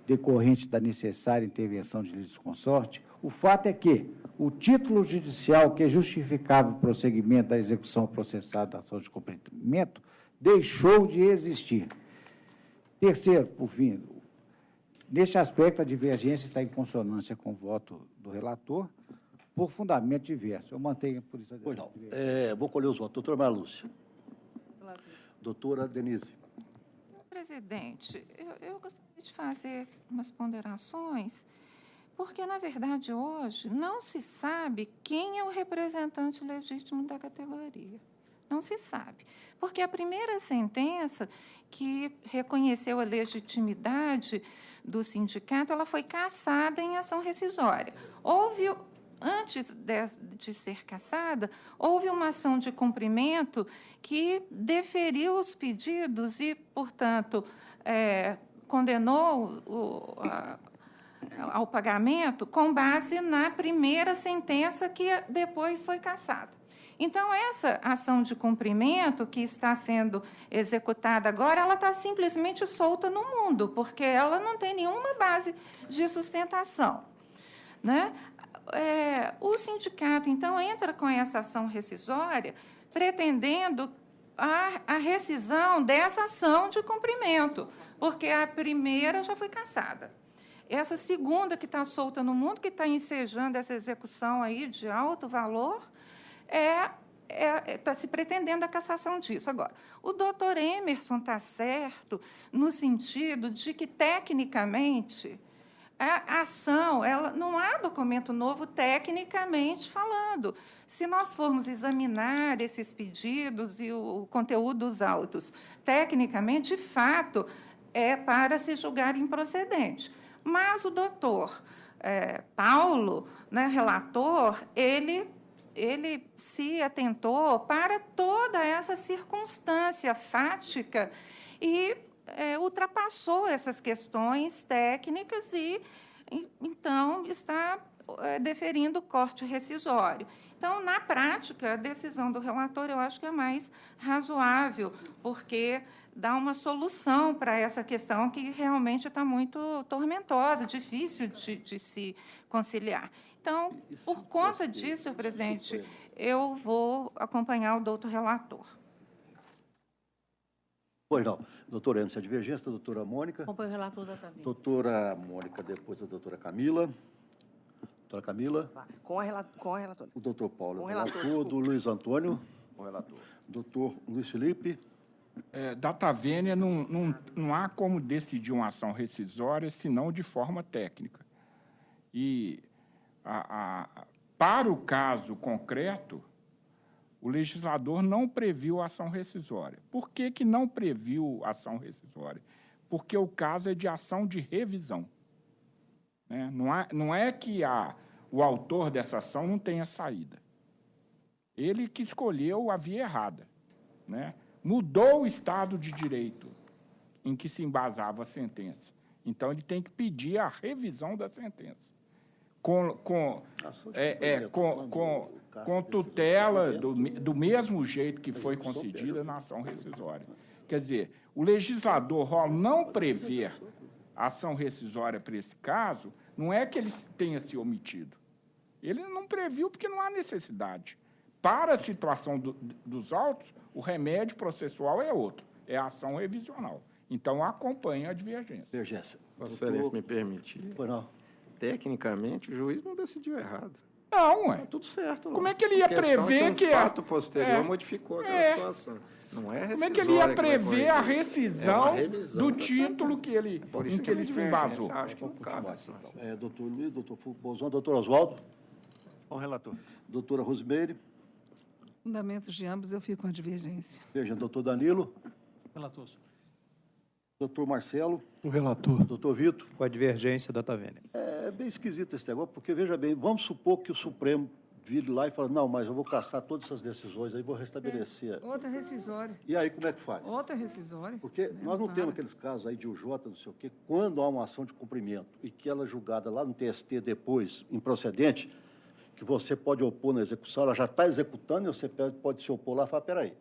decorrente da necessária intervenção de litisconsorte, o fato é que o título judicial que justificava o prosseguimento da execução processada da ação de cumprimento deixou de existir. Terceiro, por fim, neste aspecto, a divergência está em consonância com o voto do relator, por fundamento diverso. Eu mantenho por isso a divergência. Pois não. Vou colher os votos. Doutora Maria Lúcia. Doutora Denise. Senhor presidente, eu gostaria de fazer umas ponderações, porque, na verdade, hoje não se sabe quem é o representante legítimo da categoria. Não se sabe. Porque a primeira sentença que reconheceu a legitimidade do sindicato, ela foi cassada em ação rescisória. Antes de ser cassada, houve uma ação de cumprimento que deferiu os pedidos e, portanto, condenou ao pagamento com base na primeira sentença que depois foi cassada. Então, essa ação de cumprimento que está sendo executada agora, ela está simplesmente solta no mundo, porque ela não tem nenhuma base de sustentação, né? O sindicato, então, entra com essa ação rescisória pretendendo a rescisão dessa ação de cumprimento, porque a primeira já foi cassada. Essa segunda que está solta no mundo, que está ensejando essa execução aí de alto valor, está se pretendendo a cassação disso. Agora, o doutor Emerson está certo no sentido de que, tecnicamente, a ação, não há documento novo tecnicamente falando. Se nós formos examinar esses pedidos e o conteúdo dos autos, tecnicamente, de fato, é para se julgar improcedente. Mas o doutor Paulo, né, relator, ele se atentou para toda essa circunstância fática e ultrapassou essas questões técnicas e, então, está deferindo corte rescisório. Então, na prática, a decisão do relator, eu acho que é mais razoável, porque dá uma solução para essa questão que realmente está muito tormentosa, difícil de se conciliar. Então, por conta disso, senhor presidente, eu vou acompanhar o doutor relator. Pois não. Doutora Emerson, a divergência da doutora Mônica. Acompanho o relator da Tavinha. Doutora Mônica, depois a doutora Camila. Doutora Camila. Com a relatora. O doutor Paulo, com o relator. Do Luiz Antônio. Com o relator. Doutor Luiz Felipe. Da Tavênia, não há como decidir uma ação rescisória, senão de forma técnica. E, para o caso concreto, o legislador não previu a ação rescisória. Por que não previu a ação rescisória? Porque o caso é de ação de revisão, né? Não é que o autor dessa ação não tenha saída. Ele que escolheu a via errada, né? Mudou o Estado de Direito em que se embasava a sentença. Então, ele tem que pedir a revisão da sentença. Com tutela do mesmo jeito que foi concedida na ação rescisória. Quer dizer, o legislador, ao não prever a ação rescisória para esse caso, não é que ele tenha se omitido. Ele não previu porque não há necessidade. Para a situação dos autos, o remédio processual é outro, é a ação revisional. Então, acompanha a divergência. Divergência. Vossa Excelência, me permitir. Pois não. Tecnicamente, o juiz não decidiu errado. Não, ué. Tá tudo certo. Não. Como é que ele ia prever que... O fato posterior modificou aquela situação. Não é como é que ele ia prever a rescisão do título em que ele se embasou? Acho que não cabe. Doutor Luiz, doutor Bolzão, doutor Oswaldo. Com o relator. Doutora Rosimeire. Fundamentos de ambos, eu fico com a divergência. Veja, doutor Danilo. Relator. Doutor Marcelo. O relator. Doutor Vitor. Com a divergência da Tavênia. É bem esquisito esse negócio, porque, veja bem, vamos supor que o Supremo vire lá e fale, não, mas eu vou cassar todas essas decisões, aí vou restabelecer. Outra rescisória. E aí, como é que faz? Outra rescisória. Porque nós não temos aqueles casos aí de UJ, não sei o quê, quando há uma ação de cumprimento e que ela é julgada lá no TST depois, improcedente, que você pode opor na execução, ela já está executando e você pode se opor lá e falar, peraí,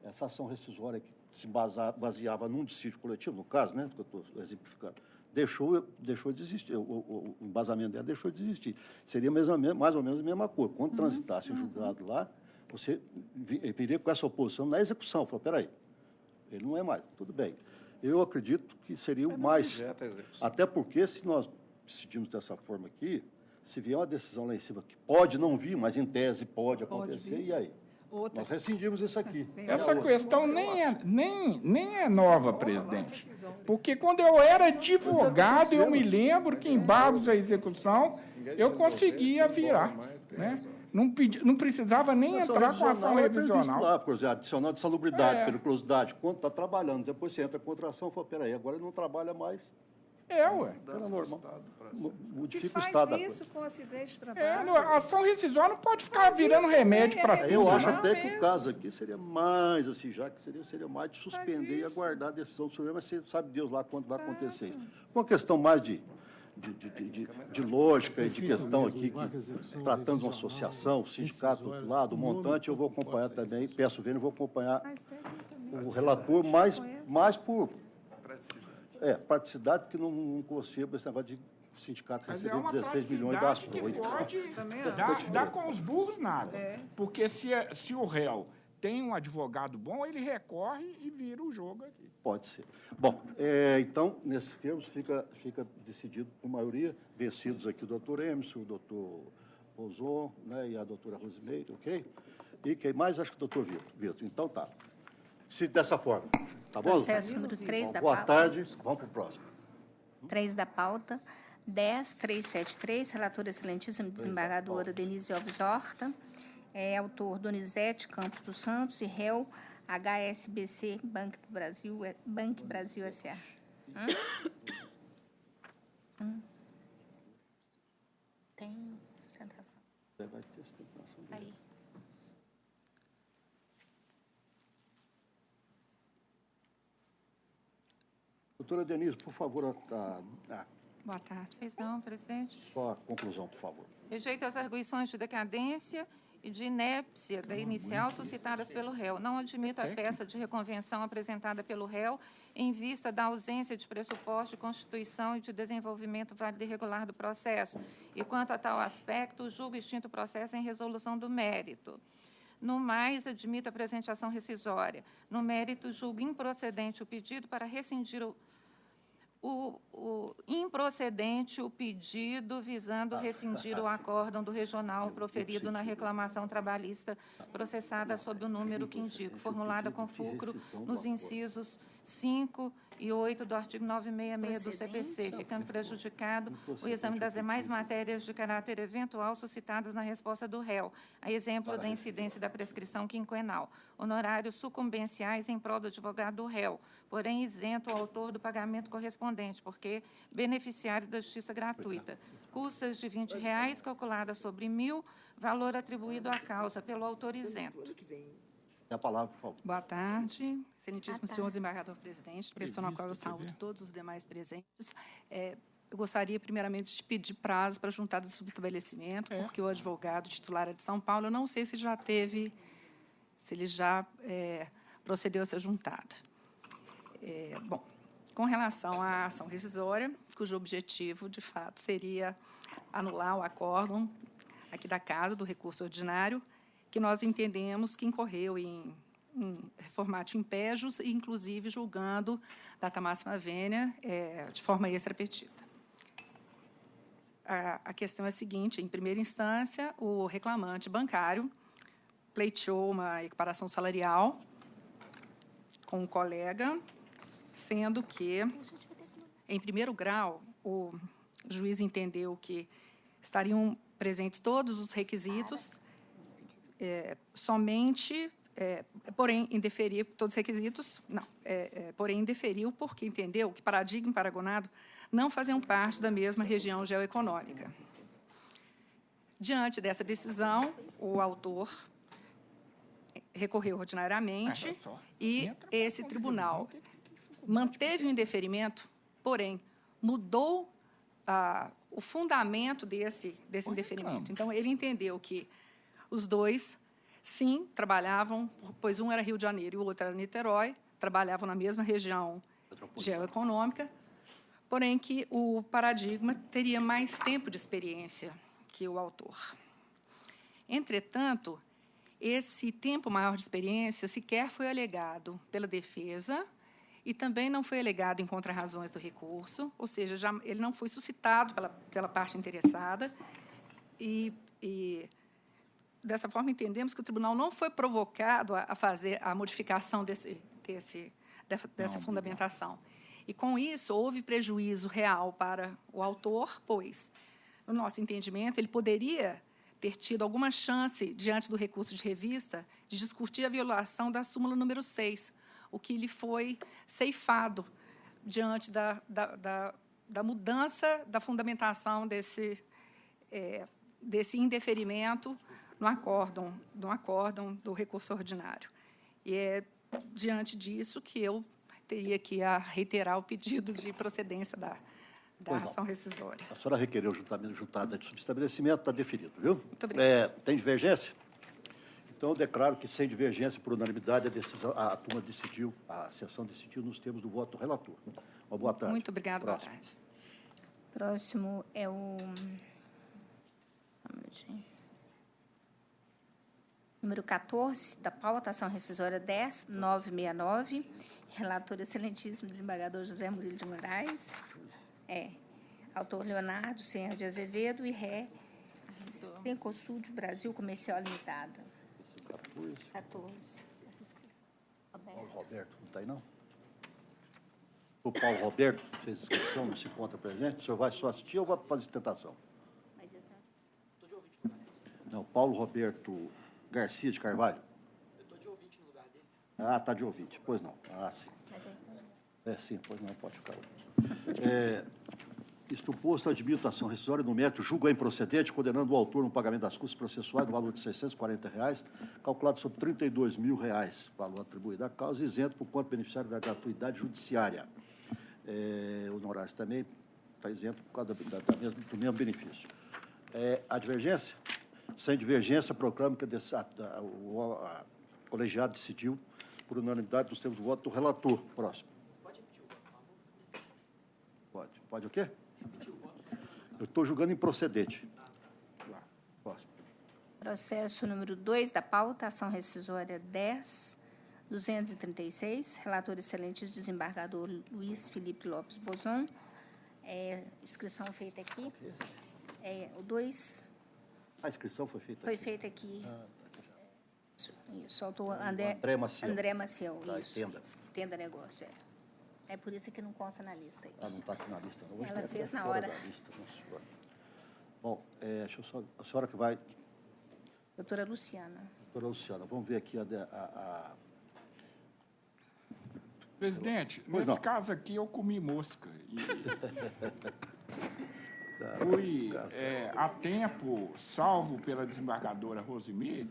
essa ação rescisória que se baseava num dissídio coletivo, no caso, né, que eu estou exemplificando, deixou de existir, o embasamento dela deixou de existir. Seria mais ou menos a mesma coisa. Quando transitasse o julgado lá, você viria com essa oposição na execução. Falou, peraí, ele não é mais, tudo bem. Eu acredito que seria o mais... Até porque, se nós decidimos dessa forma aqui, se vier uma decisão lá em cima, que pode não vir, mas em tese pode acontecer, e aí? Outra. Nós rescindimos isso aqui. Essa questão nem é nova, presidente. Porque quando eu era advogado, eu me lembro que em embargos à execução, eu conseguia virar, né? não precisava nem entrar com ação revisional. Lá, por exemplo, adicional de salubridade, periculosidade, quando está trabalhando. Depois você entra contra a ação e fala, peraí, agora ele não trabalha mais. Ué. Era normal. Modifica o faz estado da isso coisa. com acidente de trabalho. A ação rescisória não pode ficar virando remédio para tudo. Eu acho né? até que o caso aqui seria mais, assim, já que seria mais de suspender e aguardar a decisão do Supremo, mas você sabe Deus lá quando vai acontecer isso. Uma questão mais de lógica e de questão aqui, tratando de uma associação, o sindicato do outro lado, o montante, eu vou acompanhar também, peço vendo, vou acompanhar o relator mais por praticidade, porque não concebo esse negócio de sindicato receber 16 milhões das pode dar com os burros nada. Porque se o réu tem um advogado bom, ele recorre e vira o jogo aqui. Pode ser. Bom, então, nesses termos, fica decidido por maioria, vencidos aqui o doutor Emerson, o doutor Ozon, né, e a doutora Rosineide, ok? E quem mais? Acho que o doutor Vitor. Então, tá. Se dessa forma, tá bom? Processo número 3 da pauta. Boa tarde, vamos para o próximo. 3 da pauta, 10.373, relatora excelentíssima desembargadora Denise Alves Horta, autor Donizete Campos dos Santos e réu HSBC Banco Brasil S.A. Tem sustentação. Vai ter sustentação. Aí. Doutora Denise, por favor, Boa tarde. Não, presidente. Só a conclusão, por favor. Rejeito as arguições de decadência e de inépcia da inicial suscitadas pelo réu. Não admito a peça de reconvenção apresentada pelo réu em vista da ausência de pressuposto de constituição e de desenvolvimento válido e regular do processo. E quanto a tal aspecto, julgo extinto o processo em resolução do mérito. No mais, admito a presente ação rescisória. No mérito, julgo improcedente o pedido para rescindir improcedente o pedido visando rescindir o acórdão do regional proferido na reclamação trabalhista processada sob o número que indico, formulada com fulcro nos incisos 5 e 8 do artigo 966 do CPC, ficando prejudicado o exame das demais matérias de caráter eventual suscitadas na resposta do réu, a exemplo da incidência da prescrição quinquenal, honorários sucumbenciais em prol do advogado do réu, porém isento o autor do pagamento correspondente, porque beneficiário da justiça gratuita. Custas de R$20, calculadas sobre 1.000, valor atribuído à causa pelo autor isento. A palavra, por favor. Boa tarde, excelentíssimo senhor desembargador-presidente, pessoa na qual eu saúdo todos os demais presentes. Eu gostaria, primeiramente, de pedir prazo para a juntada de subestabelecimento, porque o advogado titular é de São Paulo, eu não sei se ele já procedeu a essa juntada. Bom, com relação à ação rescisória, cujo objetivo, de fato, seria anular o acórdão aqui da Casa do recurso ordinário, que nós entendemos que incorreu em formato impégios e, inclusive, julgando data máxima vênia de forma extrapetita. A questão é a seguinte: em primeira instância, o reclamante bancário pleiteou uma equiparação salarial com um colega, sendo que, em primeiro grau, o juiz entendeu que estariam presentes todos os requisitos, porém, indeferiu todos os requisitos, porém, indeferiu porque entendeu que paradigma e paragonado não faziam parte da mesma região geoeconômica. Diante dessa decisão, o autor recorreu ordinariamente e esse tribunal manteve o indeferimento, porém, mudou o fundamento desse indeferimento. Então, ele entendeu que os dois, sim, trabalhavam, pois um era Rio de Janeiro e o outro era Niterói, trabalhavam na mesma região geoeconômica, porém que o paradigma teria mais tempo de experiência que o autor. Entretanto, esse tempo maior de experiência sequer foi alegado pela defesa e também não foi alegado em contrarrazões do recurso, ou seja, ele não foi suscitado pela parte interessada e dessa forma, entendemos que o tribunal não foi provocado a fazer a modificação dessa fundamentação. E, com isso, houve prejuízo real para o autor, pois, no nosso entendimento, ele poderia ter tido alguma chance, diante do recurso de revista, de discutir a violação da súmula número 6, o que lhe foi ceifado diante da mudança da fundamentação desse indeferimento no acórdão do recurso ordinário. E é diante disso que eu teria que reiterar o pedido de procedência da ação rescisória. A senhora requereu juntada de subestabelecimento, está definido, viu? Muito obrigada. Tem divergência? Então, eu declaro que, sem divergência, por unanimidade, a turma decidiu, a sessão decidiu nos termos do voto do relator. Uma boa tarde. Muito obrigada, boa tarde. Próximo é o... Número 14 da pauta, ação rescisória 10.969. Relator excelentíssimo desembargador José Murilo de Moraes. Autor Leonardo Senhor de Azevedo e ré Cencosud Brasil Comercial Limitada. 14. Paulo Roberto, não está aí, não? O Paulo Roberto fez inscrição, não se encontra presente. O senhor vai só assistir ou vai fazer tentação? Mas esse não, Paulo Roberto Garcia de Carvalho. Eu estou de ouvinte no lugar dele. Ah, está de ouvinte. Pois não. Ah, sim. Mas esse está sim, pois não, pode ficar. Isto posto, admito a ação rescisória no mérito, julgo a improcedente, condenando o autor no pagamento das custas processuais no valor de R$ 640, calculado sobre R$ 32.000, valor atribuído à causa, isento por quanto beneficiário da gratuidade judiciária. O honorário também está isento por causa do mesmo benefício. A divergência? Sem divergência, proclamo que o colegiado decidiu por unanimidade dos termos do voto do relator. Próximo. Pode repetir o voto, por favor? Pode o quê? Repetir o voto. Eu estou julgando improcedente. Próximo. Processo número 2 da pauta, ação rescisória 10.236. Relator excelentíssimo desembargador Luiz Felipe Lopes Bozon. Inscrição feita aqui. O 2... A inscrição foi feita Foi aqui. feita aqui. Isso, autor André Maciel. André Maciel, Tá, isso. Tenda. Tenda negócio, É por isso que não consta na lista aí. Não está aqui na lista, não. Hoje Ela tá fez na fora hora. da lista, nossa senhora. Bom, deixa eu só... A senhora que vai... Doutora Luciana. Doutora Luciana, vamos ver aqui Presidente, Pois nesse não. caso aqui eu comi mosca. Fui a tempo salvo pela desembargadora Rosemary,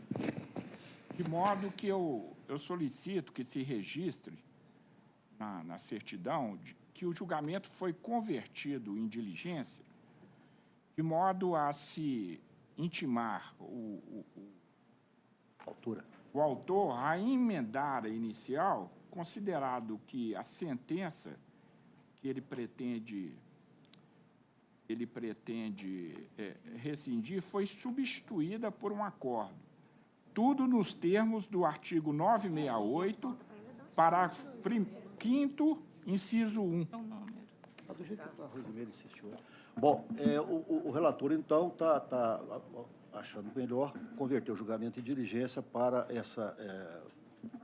de modo que eu solicito que se registre na certidão que o julgamento foi convertido em diligência, de modo a se intimar o autor a emendar a inicial, considerado que a sentença que ele pretende rescindir foi substituída por um acordo. Tudo nos termos do artigo 968, parágrafo 5º, inciso 1. Do jeito que a Rosemary insistiu. Bom, o relator, então, está achando melhor converter o julgamento em diligência para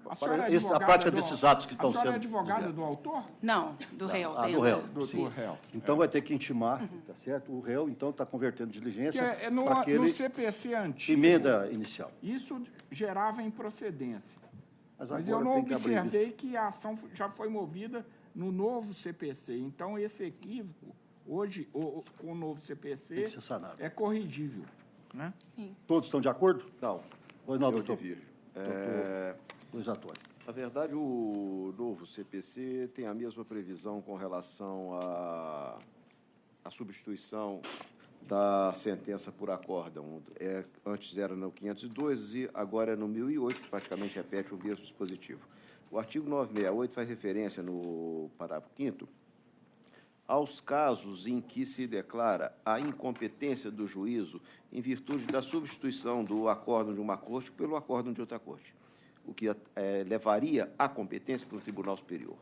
a prática desses atos que estão sendo... A senhora é advogada do autor? Não, do réu. Do réu. Do réu. Então, vai ter que intimar, tá certo? O réu, então, está convertendo diligência no aquele CPC antigo. emenda inicial. Isso gerava improcedência. Mas agora eu não tem que abrir observei que a ação já foi movida no novo CPC. Então, esse equívoco, hoje, com o novo CPC, Tem que ser sanado. é corrigível. Né? Sim. Todos estão de acordo? Não. Pois não, Eu doutor. divirjo. Luiz Antônio. Na verdade, o novo CPC tem a mesma previsão com relação à substituição da sentença por acórdão. Antes era no 502 e agora é no 1008, que praticamente repete o mesmo dispositivo. O artigo 968 faz referência, no parágrafo 5º, aos casos em que se declara a incompetência do juízo em virtude da substituição do acórdão de uma corte pelo acórdão de outra corte, o que levaria à competência para o Tribunal Superior.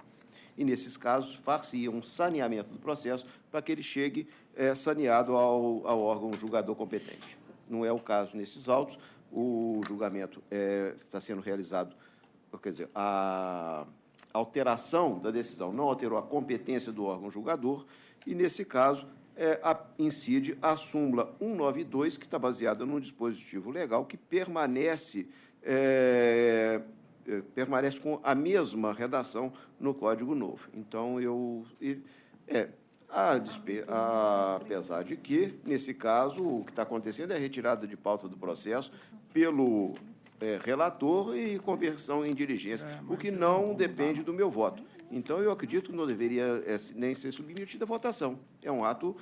E, nesses casos, far-se-ia um saneamento do processo para que ele chegue saneado ao órgão julgador competente. Não é o caso nesses autos. O julgamento está sendo realizado, quer dizer, a alteração da decisão não alterou a competência do órgão julgador e, nesse caso, incide a súmula 192, que está baseada num dispositivo legal que permanece com a mesma redação no Código Novo. Então, apesar de que, nesse caso, o que está acontecendo é a retirada de pauta do processo pelo relator e conversão em diligência, o que não depende do meu voto. Então, eu acredito que não deveria nem ser submetido à votação. É um ato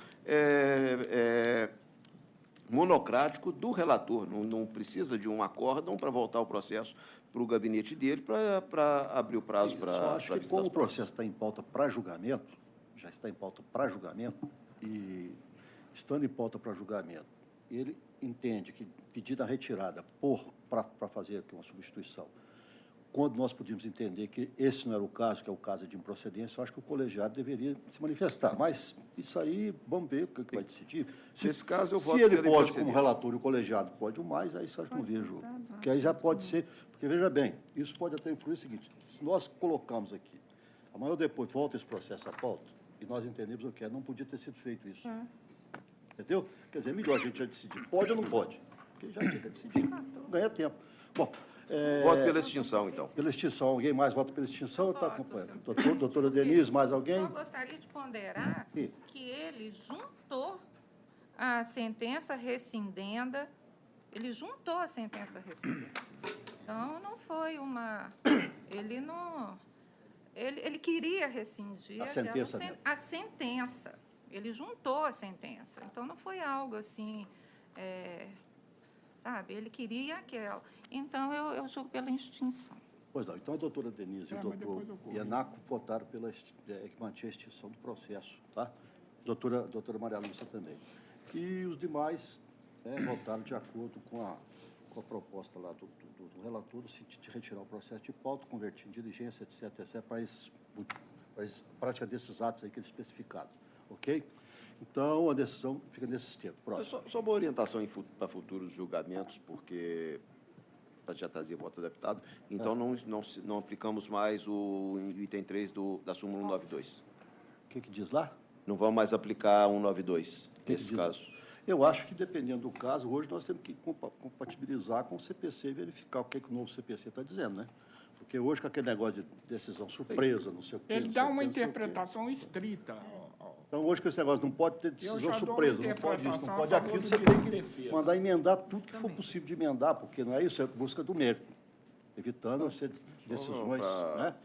monocrático do relator, não precisa de um acórdão para voltar o processo para o gabinete dele para abrir o prazo para... Eu acho que, como o processo está em pauta para julgamento, já está em pauta para julgamento, e estando em pauta para julgamento, ele entende que pedida retirada para fazer aqui uma substituição, quando nós podíamos entender que esse não era o caso, que é o caso de improcedência, eu acho que o colegiado deveria se manifestar. Mas isso aí, vamos ver o que vai decidir. Nesse caso, eu voto se ele pode, como relator, e o colegiado pode o mais, aí isso eu acho que não vejo. Porque aí já pode ser... Porque, veja bem, isso pode até influir o seguinte, se nós colocamos aqui, amanhã ou depois volta esse processo à pauta, e nós entendemos o que é, não podia ter sido feito isso. Entendeu? Quer dizer, melhor a gente já decidir. Pode ou não pode? Porque já fica decidido. Ganha tempo. Bom... Voto pela extinção, então. Pela extinção. Alguém mais vota pela extinção ou está acompanhando? Doutora Denise, mais alguém? Eu gostaria de ponderar que ele juntou a sentença rescindenda, ele juntou a sentença rescindenda. Então, não foi uma... Ele não... Ele queria rescindir a sentença. Ele juntou a sentença. Então, não foi algo assim... sabe? Ele queria aquela. Então, eu julgo pela extinção. Pois não. Então, a doutora Denise e o doutor Ienaco votaram pela que mantinha a extinção do processo, tá? Doutora Maria Lúcia também. E os demais votaram de acordo com a proposta lá do relator, no sentido de retirar o processo de pauta, convertir em diligência, etc., para a prática desses atos aí que eles especificaram, ok? Então, a decisão fica nesses termos. Só uma orientação para futuros julgamentos, porque já trazia voto adaptado, então não aplicamos mais o item 3 da súmula 192. O que diz lá? Não vamos mais aplicar 192, nesse caso. Eu acho que, dependendo do caso, hoje nós temos que compatibilizar com o CPC e verificar o que o novo CPC está dizendo, né? Porque hoje, com aquele negócio de decisão surpresa, não sei o quê... Ele dá uma interpretação estrita. Então, hoje, com esse negócio, não pode ter decisão surpresa, não pode isso, não pode aquilo, você tem que mandar emendar tudo que for possível de emendar, porque não é isso, é busca do mérito, evitando ser decisões, né?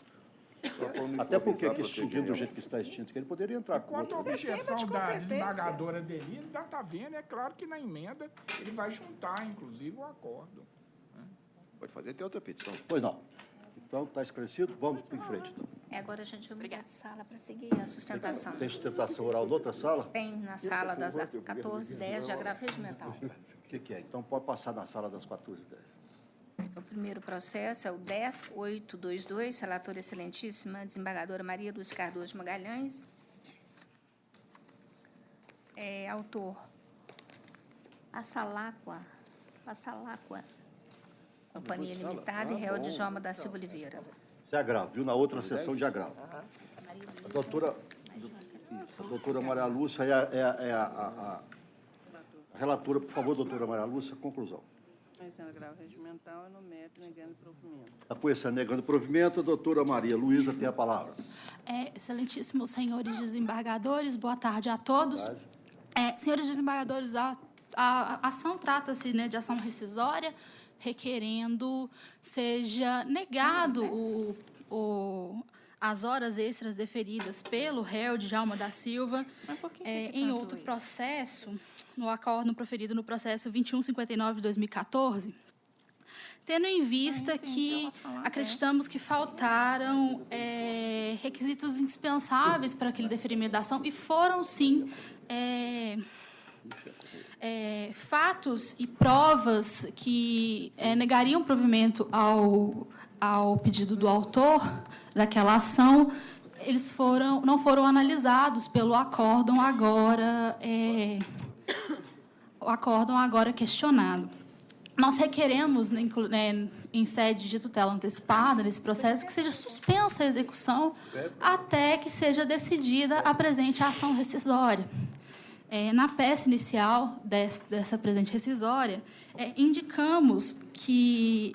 Até porque, que extinguindo do jeito que está extinto, que ele poderia entrar com outra. Quanto à objeção da desembargadora Denise, está vendo, é claro que na emenda ele vai juntar, inclusive, o acordo. Pode fazer até outra petição. Pois não. Então, está esclarecido? Vamos para em frente, então. Agora a gente vai mudar de sala para seguir a sustentação. Tem sustentação oral noutra sala? Tem, na sala das 14h10 de agravo regimental. O que é? Então, pode passar na sala das 14h10. O primeiro processo é o 10822, relatora excelentíssima, desembargadora Maria Lúcia Cardoso de Magalhães. Autor, Passalacqua, Companhia Limitada, e réu Djalma da Silva Oliveira. Isso é agravo, viu? Na outra sessão de agravo. A doutora Maria Lúcia é a relatora. Por favor, doutora Maria Lúcia, conclusão. Mas é agravo regimental, é no mérito, negando provimento. A coisa negando provimento, a doutora Maria Luísa tem a palavra. Excelentíssimos senhores desembargadores, boa tarde a todos. Senhores desembargadores, a ação trata-se, né, de ação rescisória, requerendo seja negado as horas extras deferidas pelo réu Djalma da Silva em outro processo, no acordo proferido no processo 2159 de 2014, tendo em vista que acreditamos que faltaram requisitos indispensáveis para aquele deferimento da ação, e foram, sim, fatos e provas que negariam provimento ao pedido do autor daquela ação, eles não foram analisados pelo acórdão agora questionado. Nós requeremos, em sede de tutela antecipada, nesse processo, que seja suspensa a execução até que seja decidida a presente ação rescisória. na peça inicial dessa presente rescisória, indicamos que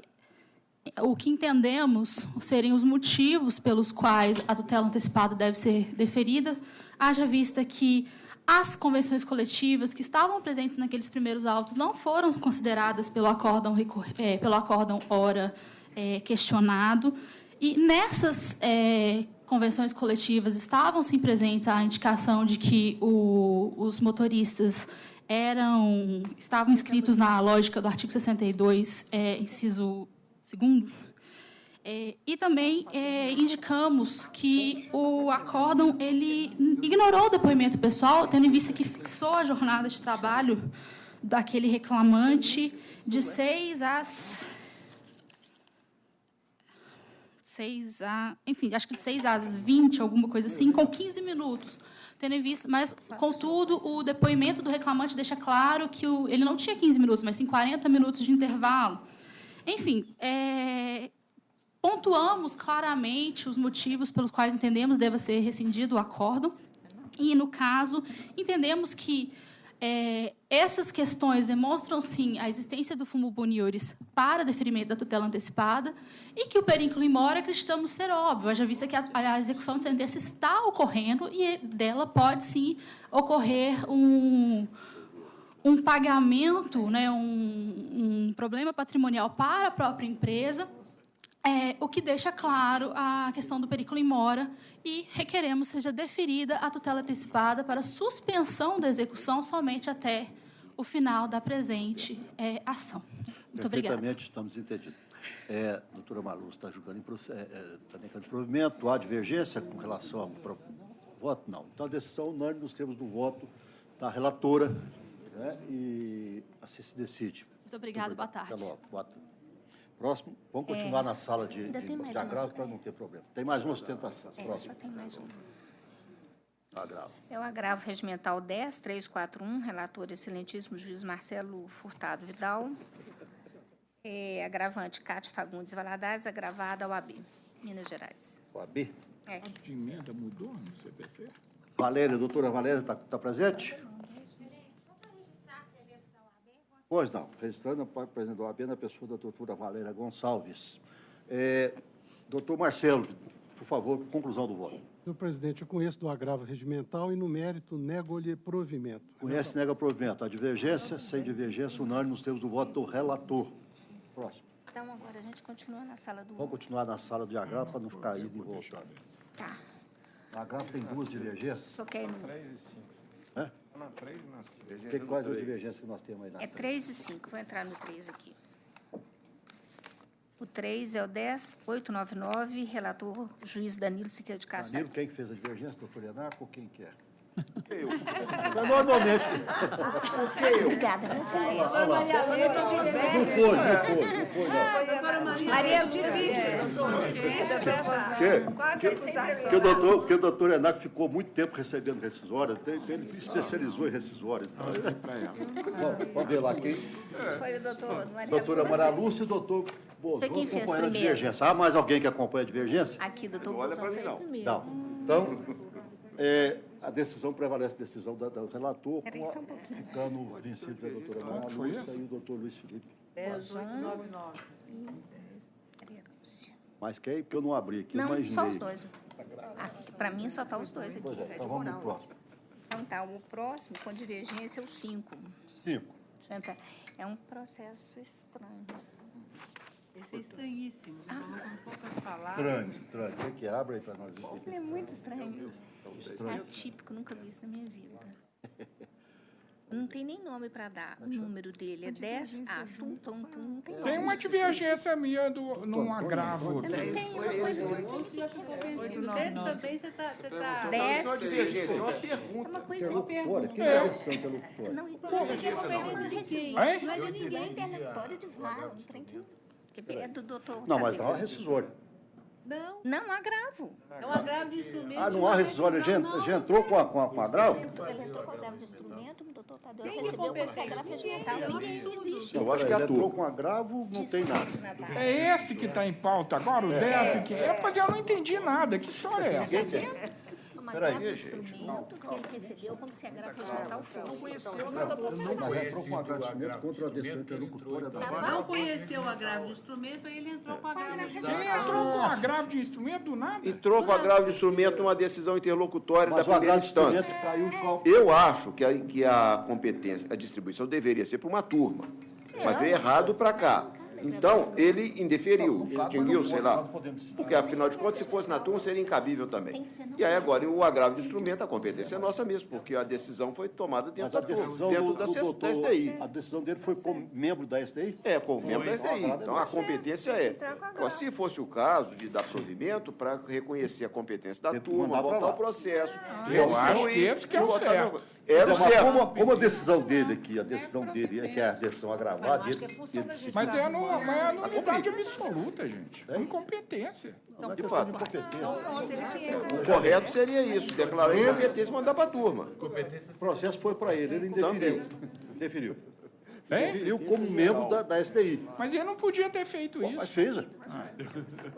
o que entendemos serem os motivos pelos quais a tutela antecipada deve ser deferida, haja vista que as convenções coletivas que estavam presentes naqueles primeiros autos não foram consideradas pelo acórdão ora questionado, e nessas convenções coletivas estavam, sim, presentes a indicação de que os motoristas estavam inscritos na lógica do artigo 62, inciso 2º, e também indicamos que o acórdão ele ignorou o depoimento pessoal, tendo em vista que fixou a jornada de trabalho daquele reclamante de 6 às 20, alguma coisa assim, com 15 minutos. Tendo em vista, mas, contudo, o depoimento do reclamante deixa claro que ele não tinha 15 minutos, mas sim 40 minutos de intervalo. Enfim, pontuamos claramente os motivos pelos quais entendemos deva ser rescindido o acórdão e, no caso, entendemos que essas questões demonstram, sim, a existência do fumo boniores para deferimento da tutela antecipada e que o perínculo in mora acreditamos ser óbvio, haja vista que a execução de sentença está ocorrendo e dela pode, sim, ocorrer um pagamento, né, um problema patrimonial para a própria empresa, o que deixa claro a questão do perínculo in mora e requeremos seja deferida a tutela antecipada para suspensão da execução somente até o final da presente ação. Muito obrigada. Perfeitamente, estamos entendidos. Doutora Malu, está julgando também de provimento. Há divergência com relação ao voto? Não. Então, a decisão unânime nos termos do voto da relatora, né, e assim se decide. Muito obrigada, boa tarde. Até logo. Boa tarde. Próximo, vamos continuar na sala de agravo para não ter problema. Tem mais uma sustentação. Só tem mais uma. Agravo. É o agravo regimental 10.341, relator excelentíssimo juiz Marcelo Furtado Vidal. Agravante Cátia Fagundes Valadares, agravada ao AB, Minas Gerais. OAB? A de emenda mudou no CPC? Valéria, doutora Valéria, está presente? Pois não, registrando a presidente da OAB na pessoa da doutora Valéria Gonçalves. Doutor Marcelo, por favor, conclusão do voto. Senhor presidente, eu conheço do agravo regimental e, no mérito, nego-lhe provimento. Conhece, nega provimento. A divergência, sem divergência, unânime nos termos do voto do relator. Próximo. Então, agora a gente continua na sala do... Vamos continuar na sala de agravo para não ficar indo e voltando. Tá. O agravo tem duas divergências? Só quer... 3 e 5. Na 3 e na 5. Quais as divergências que nós temos aí na 3 e 5. Vou entrar no 3 aqui. O 3 é o 10.899, relator juiz Danilo Siqueira de Castro. Danilo, quem que fez a divergência, doutor Enaco, ou quem quer? Eu. Normalmente. Por que eu? Obrigada, Minha Excelência. Não foi, não. Maria Lúcia. Porque o doutor Enaco ficou muito tempo recebendo rescisória, ele especializou em rescisória. Vamos ver lá quem. Foi o doutor doutora Maria Lúcia e o doutor Bozon acompanhando a divergência. Há mais alguém que acompanha a divergência? Aqui, doutor Bozon foi o primeiro. Não. Então, a decisão prevalece a decisão do relator, ficando vencidos a doutora Maria Lúcia e o doutor Luiz Felipe. Mas quem? Porque eu não abri aqui, não, só os dois. Para mim, só está os dois aqui. Pois então vamos no próximo. Então tá, o próximo, com divergência, é o 5. 5. É um processo estranho. Esse é estranhíssimo, com poucas palavras. Estranho. O que abre aí para nós? Ele é muito estranho. É atípico, nunca vi isso na minha vida. Não tem nem nome para dar. O número dele é 10A. Não tem nome. Tem uma divergência minha num agravo. Tem uma coisa que eu desse também você está... 10. Não é divergência, é uma pergunta. É uma coisa... Interlocutória? Quem é esse interlocutória? Não, interlocutória não é de ninguém. Não é de ninguém. Interlocutória de vara. Um trem que é do doutor... Não, mas há rescisória. Não, agravo. É um agravo de instrumento. Não há rescisória. Já entrou com agravo? Ele entrou com agravo de instrumento, o doutor Tadeu recebeu com agravo regimental. Ninguém não existe. Eu acho que entrou com agravo, não tem nada. É esse que está em pauta agora, o 10 que... Mas eu não entendi nada. Que história é essa? um agravo de instrumento que ele recebeu como se agravo regimental fosse. Mas entrou com agravo de instrumento contra a decisão interlocutória da vara. Não conheceu o agravo de instrumento, aí ele entrou com o agravo de instrumento. Quem entrou com agravo de instrumento do nada? Entrou com agravo de instrumento numa decisão interlocutória Mas da o primeira agravo de instrumento instância. caiu em qual? Eu acho que a competência, a distribuição deveria ser para uma turma, mas veio errado para cá. Então, ele indeferiu, extinguiu, sei lá, porque, afinal de contas, se fosse na turma, seria incabível também. E aí, agora, o agravo de instrumento, a competência é nossa mesmo, porque a decisão foi tomada dentro da turma, dentro da SDI. A decisão dele foi como membro da SDI? É, como membro da SDI. Então, a competência é. Agora, se fosse o caso de dar provimento para reconhecer a competência da turma, voltar ao processo, Eu acho que esse que é o certo. Era o certo. Como a decisão dele aqui, a decisão dele é que é a decisão agravada, Mas é a nulidade absoluta, gente. É incompetência. De fato. O correto seria isso, declarar incompetência e mandar para a turma. O processo foi para ele indeferiu. Indeferiu. É? Indeferiu como membro da STI. Mas ele não podia ter feito isso. Mas fez.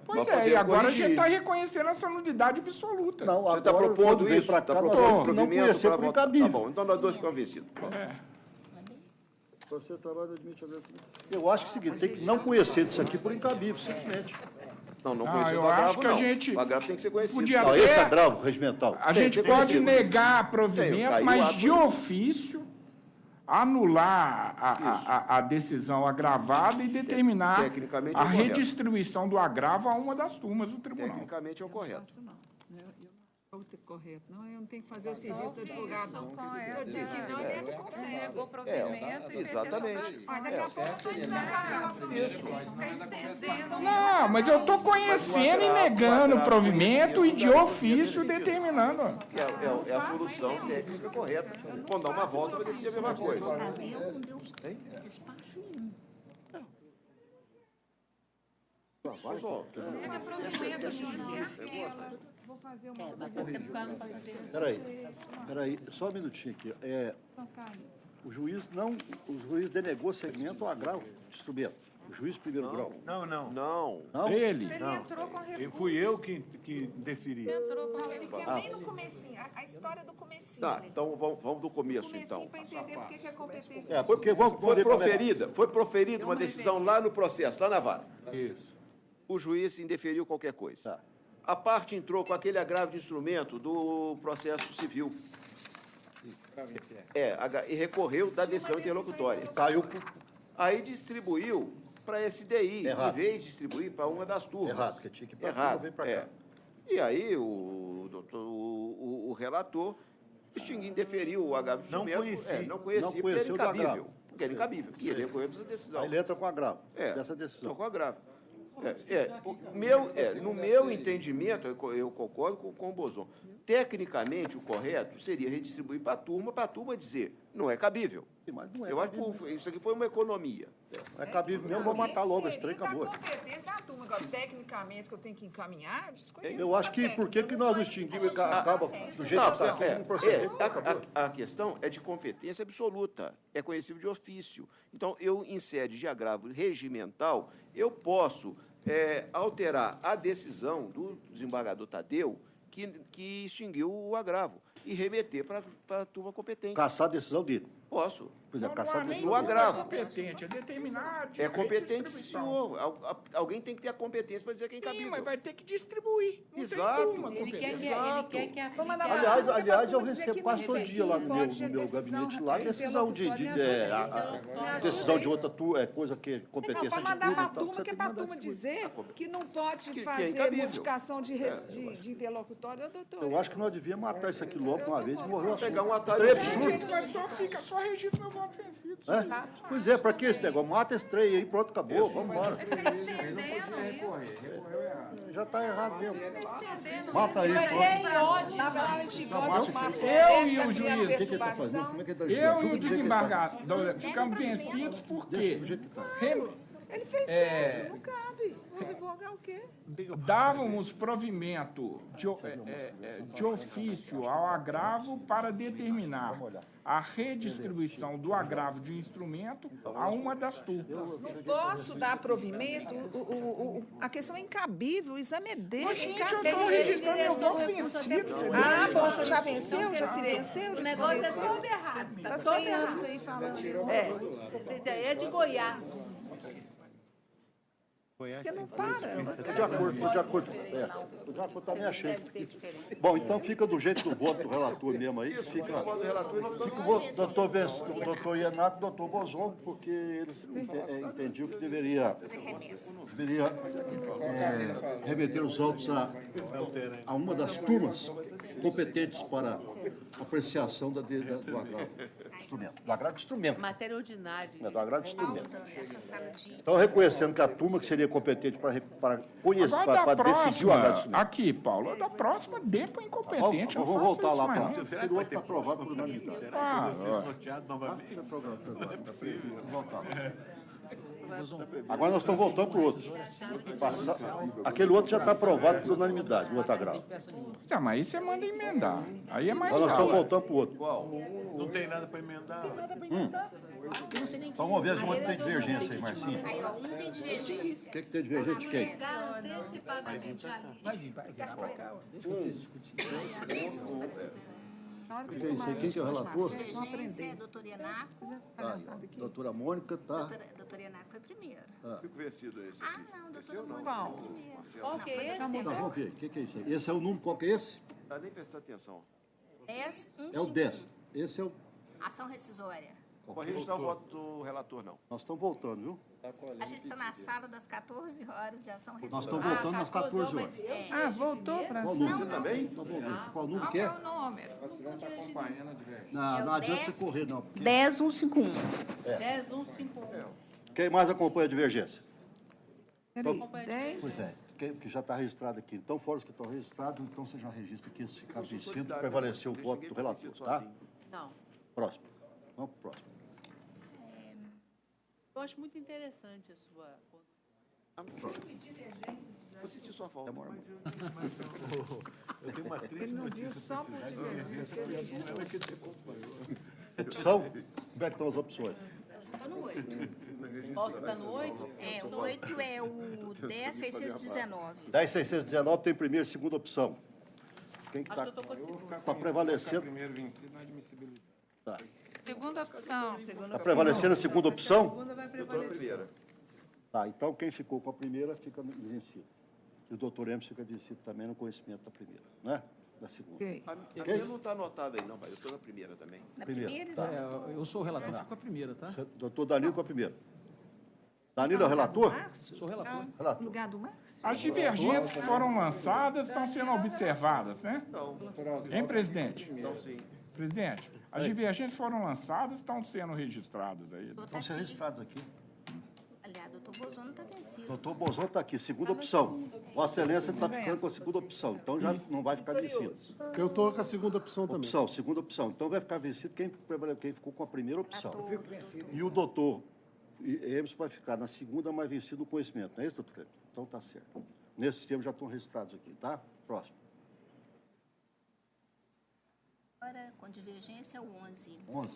Pois é, e agora a gente está reconhecendo essa nulidade absoluta. Não, você está propondo isso? Está propondo não conhecer por incabível. Tá bom, então nós dois ficamos vencidos. Você trabalha admite Eu acho que é o seguinte, tem que não conhecer disso aqui por incabível, simplesmente. Não conhecer eu do agravo, acho que a não. gente O agravo tem que ser conhecido. podia Não, ter- esse agravo regimental. A gente pode negar provimento, Caiu mas a- de ofício anular a decisão agravada e determinar Tecnicamente a é correto. redistribuição do agravo a uma das turmas do tribunal. Tecnicamente é o correto. Correto, não, eu não tenho que fazer serviço do advogado, não. Eu Eu digo que não é dentro do conselho. Negou provimento. Exatamente. Mas daqui a pouco eu estou ficar estendendo. Não, mas eu estou conhecendo e negando o provimento e de ofício determinando. É a solução técnica correta. Quando dá uma volta, vai decidir a mesma coisa. Não deu despacho nenhum. Pessoal, Vou fazer uma Peraí, só um minutinho aqui. O juiz denegou segmento ao agravo de instrumento. O juiz de primeiro grau. Não. Ele. Ele entrou com recurso. Fui eu que deferi. Entrou com Ele recurso. quer bem no comecinho, a história do comecinho. Tá, então vamos do começo, então. Para entender por que é competência. Porque vamos Foi proferida uma decisão lá no processo, lá na vara. Isso. O juiz indeferiu qualquer coisa. A parte entrou com aquele agravo de instrumento do processo civil. E recorreu da decisão interlocutória. Caiu. Aí distribuiu para a SDI, Errado. em vez de distribuir para uma das turmas. Errado, porque tinha que ir pra Errado, turma, vem pra cá. E aí o relator extinguiu, indeferiu o agravo de Não instrumento. conhecia. Não conhecia, Não porque era conheceu do incabível. agravo. Porque era incabível. E ele recorreu dessa decisão. Aí ele entra com agravo dessa decisão. Então, com agravo. No meu entendimento, eu concordo com o Bozon. Tecnicamente, o correto seria redistribuir para a turma dizer, não é cabível. Mas não é Eu acho que isso aqui foi uma economia. É cabível mesmo, vou matar logo esse trem, acabou. Da competência da turma, agora, tecnicamente, que eu tenho que encaminhar, desconheço. Eu acho que por que nós não extinguimos e acaba do jeito que está aqui, não procede. A questão é de competência absoluta, é conhecido de ofício. Então, eu, em sede de agravo regimental, eu posso alterar a decisão do desembargador Tadeu que extinguiu o agravo e remeter para a turma competente. Caçar a decisão dele. Posso. Pois é, Não caçar a há nem decisão o dele. agravo. competente, é determinar. É competente, redistribuição. senhor. Alguém tem que ter a competência para dizer quem é Sim, cabível. mas vai ter que distribuir. Não Exato. tem turma Ele competente. Exato. Aliás, eu recebo quase todo dia lá no meu gabinete lá decisão decisão de outra turma, coisa que é competência Para de mandar turma para e a tal. turma, que é para a turma dizer que não pode que é fazer incabível. modificação de interlocutório, doutor. Eu acho que nós devíamos matar isso aqui logo uma vez e morrer o assunto. Pegar um atalho. Trem absurdo. Mas só registra meu voto vencido. É? Pois é, para que esse negócio? Mata esse trem aí, pronto, acabou, vamos embora. Já está errado mesmo. Mata aí, Eu e o juiz. O que ele está fazendo? Como é que ele está Eu e o desembargador ficamos vencidos porque Ele fez certo, não cabe. Vou revogar o quê? Dávamos provimento de ofício ao agravo para determinar a redistribuição do agravo de instrumento a uma das turmas. Não posso dar provimento. A questão é incabível, o exame é dele. Mas, gente, eu estou registrando meu voto vencido. Ah, bom, você já venceu? Já se venceu? O negócio é todo errado. Está 100 anos aí falando isso. É de Goiás. Porque não para. De acordo, também achei. Bom, então fica do jeito do voto do relator mesmo aí. Fica o voto do doutor Ienato e do doutor Bozon, porque eles entendiam que deveria remeter os autos a uma das turmas competentes para apreciação do agravo de instrumento. Do agravo de instrumento. Matéria ordinária. Do agravo de instrumento. Essa sala de... Então, reconhecendo que a turma que seria competente para conhecer, para decidir o agravo de instrumento. Aqui, Paulo, da próxima, dê para incompetente. Vamos voltar lá para o outro está aprovado por unanimidade. Sorteado novamente. Voltar lá. Agora nós estamos voltando para o outro. Aquele outro já está aprovado por unanimidade, o outro agravo. Tá, mas aí você manda emendar. Aí é mais Agora nós fácil. estamos voltando para o outro. Qual? Não tem nada para emendar. Então vamos ver onde tem divergência aí, Marcinho. Aí, ó, tem divergência. O que tem divergência de quem? Vai vir para cá. Deixa vocês discutirem. Quem que é o relator? Divergência, doutor Ienaco. Doutora Mônica, tá. Doutor Ienaco foi primeiro. Fico vencido esse. Ah, não, doutora Mônica foi primeiro. Qual que é esse? Tá, vamos ver. O que é isso aí? Esse é o número, qual que é esse? Tá nem prestando atenção. 10, 1, É o 10. Esse é o... Ação rescisória. Não pode registrar o voto do relator, não. Nós estamos voltando, viu? A gente está na sala das 14 horas de ação rescisória. Nós estamos voltando às 14 horas. Ah, voltou para Qual número? Você também? Tá bom. Qual número que é? Qual é o número? Não adianta você correr, não. 10, 1, 5, 1. 10, 1, 5, 1. Quem mais acompanha a divergência? Peraí, 10. Pois é, que já está registrado aqui. Então, fora os que estão registrados, então você já registra aqui, se ficar vencido, prevaleceu o voto do relator, tá? Não. Próximo. Vamos para o próximo. Eu acho muito interessante a sua... Eu senti sua falta. Eu tenho uma triste Ele não viu só por divergência. Opção? Como é que estão as opções? Estou no 8. Posso estar no 8? É, o 8 é o 10, 619. 10, 619 tem primeira e segunda opção. Quem que Acho que eu estou com a segunda. está prevalecendo? Primeiro vencido na admissibilidade. Tá. Segunda opção. Está prevalecendo a segunda opção? A segunda vai prevalecer. Tá, então quem ficou com a primeira fica vencido. E o doutor Emerson fica vencido também no conhecimento da primeira, né? Da segunda. A minha não está anotada aí, não, mas eu estou na primeira também. Na Primeira, primeira? tá. Eu sou o relator, fico com a primeira, tá? Doutor Danilo com a primeira. Danilo é o relator? Sou relator. No Relator. lugar do Márcio? As divergências que foram lançadas estão sendo observadas, né? Não. Hein, presidente? Não, sim. Presidente, as divergências foram lançadas, estão sendo registradas aí. Estão sendo registrados aqui. Aliás, doutor Bozono está vencido. Doutor Bozon está aqui, segunda opção. Vossa Excelência está ficando com a segunda opção, então já não vai ficar vencido. Eu estou com a segunda opção também. Opção, segunda opção. Então vai ficar vencido quem ficou com a primeira opção. E o doutor Emerson vai ficar na segunda, mas vencido no conhecimento. Não é isso, doutor Cleber? Então tá certo. Nesses termos já estão registrados aqui, tá? Próximo. Agora, com divergência, é o 11. 11.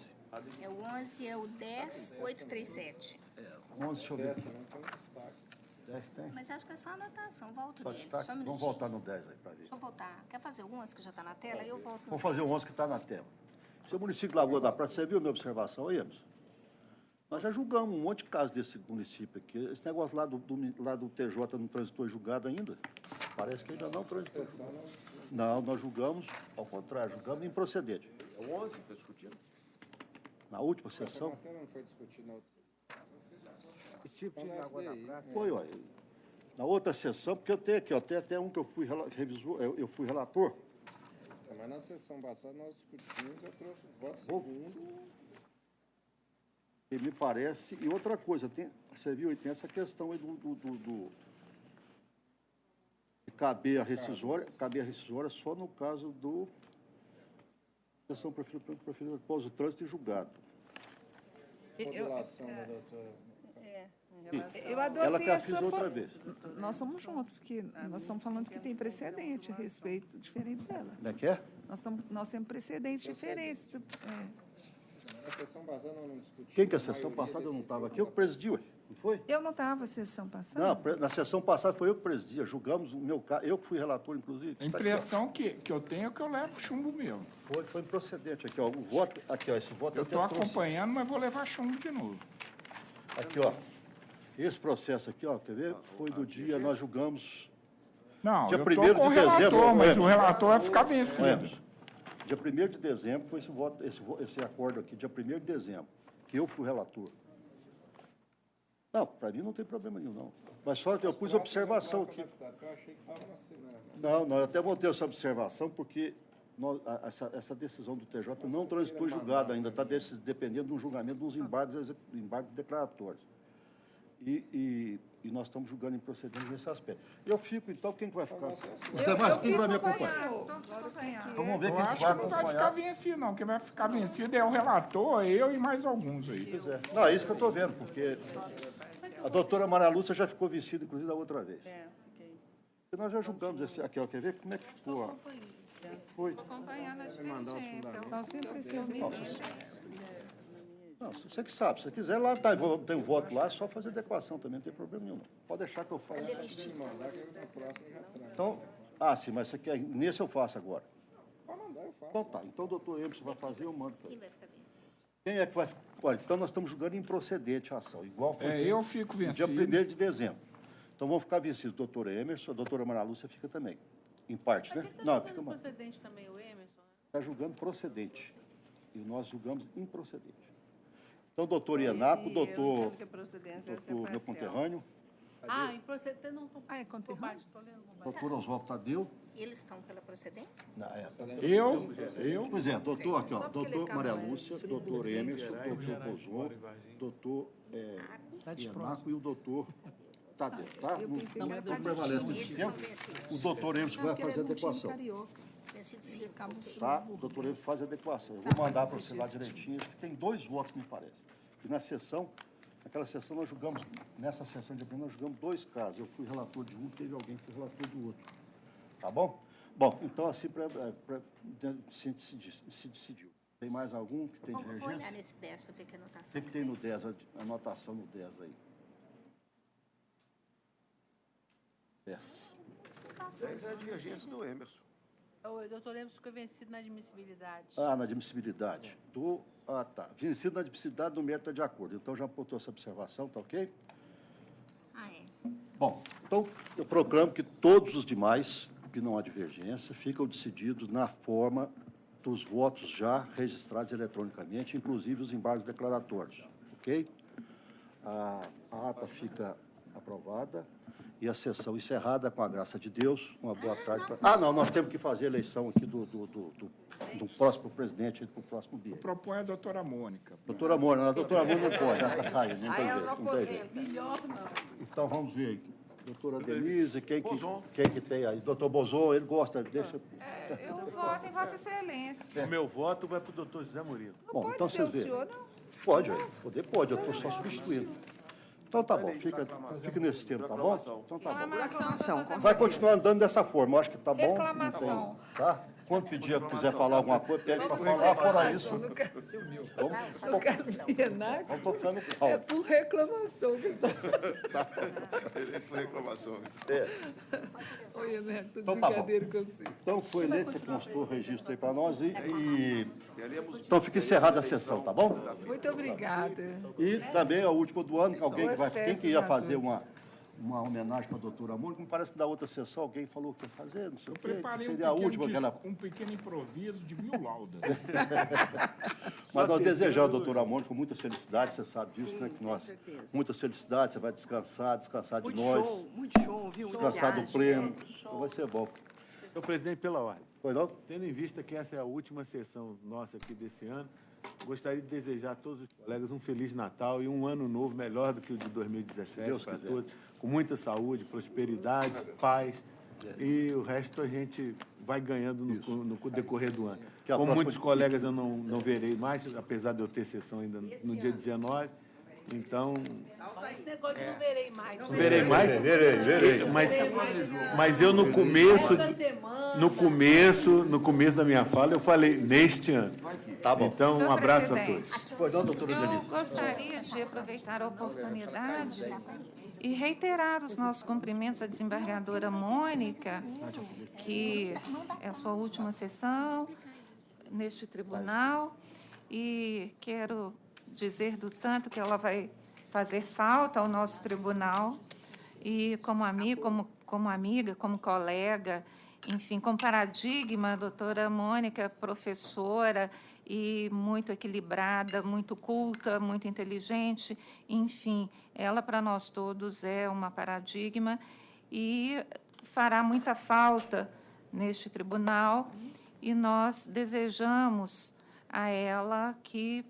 É o 11, é o 10, 837. 11, deixa eu ver aqui. 10 tem? Mas acho que é só anotação. Volto Só nele. destaque? Só um Vamos minutinho. voltar no 10 aí para ver. Deixa eu voltar. Quer fazer o 11 que já está na tela? Eu volto no Vamos fazer o 10. 11 que está na tela. Seu município de Lagoa da Prata, você viu a minha observação aí, Emerson? Nós já julgamos um monte de casos desse município aqui. Esse negócio lá do TJ não transitou julgado ainda? Parece que ainda não transitou. Não, nós julgamos, ao contrário, julgamos improcedente. É o 11 que está discutindo? Na última sessão? Não foi discutido na outra Esse tipo de Lagoa da Prata. Foi, olha. Na outra sessão, porque eu tenho aqui, ó, tem até um que eu fui revisor, eu fui relator. Mas na sessão passada nós discutimos, eu trouxe o voto segundo. E me parece, e outra coisa, você viu, tem essa questão aí de caber a rescisória só no caso do sessão preferida após o trânsito e julgado. Modulação da doutora. Eu Ela adotei que a a fiz sua... outra vez. Nós somos juntos, porque nós estamos falando que tem precedente a respeito diferente dela. Como é que é? Nós temos precedentes diferentes. A sessão passada não discutiu. Quem que a sessão passada eu não estava aqui? Eu que presidi, ué. Não foi? Eu não estava na sessão passada? Não, na sessão passada foi eu que presidia. Julgamos o meu caso. Eu que fui relator, inclusive. A impressão que eu tenho é que eu levo chumbo mesmo. Foi improcedente. Aqui, ó. O voto. Aqui, ó. Esse voto Eu até estou trouxe. acompanhando, mas vou levar chumbo de novo. Aqui, ó. Esse processo aqui, ó, quer ver? Foi do dia, nós julgamos. Não, dia eu 1º com o de relator, dezembro. mas o relator vai ficar vencido. Dia 1º de dezembro foi esse acordo aqui, dia 1º de dezembro, que eu fui relator. Não, para mim não tem problema nenhum, não. Mas só eu pus observação aqui. Não, eu até botei essa observação, porque essa decisão do TJ não transitou julgada ainda, está dependendo de um julgamento dos embargos declaratórios. E nós estamos julgando improcedente nesse aspecto. Eu fico, então, quem que vai ficar? Quem vai me acompanhar? Então vamos ver Eu quem acho vai que não vai acompanhar. ficar vencido, não. Quem vai ficar vencido é o relator, eu e mais alguns aí. Pois é. Não, é isso que eu estou vendo, porque a doutora Maria Lúcia já ficou vencida, inclusive, da outra vez. E nós já julgamos esse aqui, ó, quer ver como é que ficou? Ó. Foi. Acompanhando a diligência. Nós sempre Não, você que sabe. Se você quiser, lá tá, tem um voto lá, é só fazer adequação também, não tem problema nenhum. Pode deixar que eu faça. Então, sim, mas você quer, nesse eu faço agora. Pode mandar, eu faço. Então tá, então o doutor Emerson vai fazer, eu mando para ele. Quem é que vai... Olha, então nós estamos julgando improcedente a ação, igual foi feito eu fico no vencido. dia 1º de dezembro. Então vão ficar vencidos o doutor Emerson, a doutora Maria Lúcia fica também, em parte, Mas né? ele está Não, julgando fica mais. procedente também, o Emerson? Está julgando procedente. E nós julgamos improcedente. Então, doutor Ianaco, doutor meu conterrâneo, Improcedente, não estou conterrâneo. doutor Oswaldo Tadeu. Eles estão pela procedência? Eu. Pois é, doutor, aqui, ó, doutor Maria Lúcia, doutor Emerson, doutor Bozon, doutor Ianaco e o doutor Tadeu, tá? Não prevalece nesse tempo. O doutor Emerson vai fazer a adequação. Tá? O doutor Emerson faz a adequação. Eu vou mandar para você lá direitinho, que tem 2 votos, me parece. E na sessão, naquela sessão nós julgamos, nessa sessão de abril, nós julgamos 2 casos. Eu fui relator de um, teve alguém que foi relator de outro. Tá bom? Bom, então assim se decidiu. Tem mais algum que tem divergência? Vou olhar nesse 10 para ver que anotação. Sempre tem no 10, a anotação no 10 aí. 10. 10 é a divergência do Emerson. O doutor Emerson ficou vencido na admissibilidade. Na admissibilidade. Tá. Vencido na admissibilidade do mérito de acordo. Então, já apontou essa observação, tá ok? Bom, então, eu proclamo que todos os demais, que não há divergência, ficam decididos na forma dos votos já registrados eletronicamente, inclusive os embargos declaratórios, ok? A ata fica aprovada e a sessão encerrada com a graça de Deus. Uma boa tarde. Não, nós temos que fazer a eleição aqui do próximo presidente para o próximo dia. Eu proponho a doutora Mônica. Doutora Mônica, não pode, já está saindo, não tem jeito. Melhor não. Então, vamos ver aí. Doutora Denise, quem que tem aí? Doutor Bozon, ele gosta, deixa... Eu voto em Vossa Excelência. O meu voto vai para o doutor José Murilo. Bom, então vocês veem. Pode, eu estou só substituindo. Então tá bom, fica nesse tempo, tá bom? Então tá bom. Vai continuar andando dessa forma, eu acho que tá bom. Reclamação. Tá? Quando pedir, quiser falar alguma coisa, pede para falar, fora isso. No caso de Renato, vamos tocando pau. é por reclamação que Tá. Por reclamação. Oi, Renato, Então tá bom. brincadeira com você. Então foi eleito, você constou o registro aí para nós então fica encerrada a sessão, tá bom? Muito obrigada. E também a última do ano, quem que ia fazer uma homenagem para a doutora Mônica, me parece que da outra sessão alguém falou que ia fazer, não sei o quê, que Preparei seria a última um pequeno improviso de 1000 laudas. Mas nós desejamos à doutora Mônica muitas felicidades, você sabe disso, né? Que nós, muitas felicidades, você vai descansar de nós. Muito show, viu? Descansar do pleno, então vai ser bom. Senhor presidente, pela ordem. Pois não? Tendo em vista que essa é a última sessão nossa aqui desse ano, gostaria de desejar a todos os colegas um Feliz Natal e um ano novo melhor do que o de 2017 para todos, com muita saúde, prosperidade, paz, e o resto a gente vai ganhando no decorrer do ano. Como muitos colegas eu não verei mais, apesar de eu ter sessão ainda no dia 19, Então, Esse negócio não verei mais. não verei mais? Verei. Mas eu no começo da minha fala, eu falei neste ano. Tá bom. Então, um abraço a todos. Pois não, doutora Eu Denise. gostaria de aproveitar a oportunidade e reiterar os nossos cumprimentos à desembargadora Mônica, que é a sua última sessão neste tribunal, e quero dizer do tanto que ela vai fazer falta ao nosso tribunal, e como amigo, como amiga, como colega, enfim, como paradigma, a doutora Mônica, professora e muito equilibrada, muito culta, muito inteligente, enfim, ela para nós todos é uma paradigma e fará muita falta neste tribunal, e nós desejamos a ela que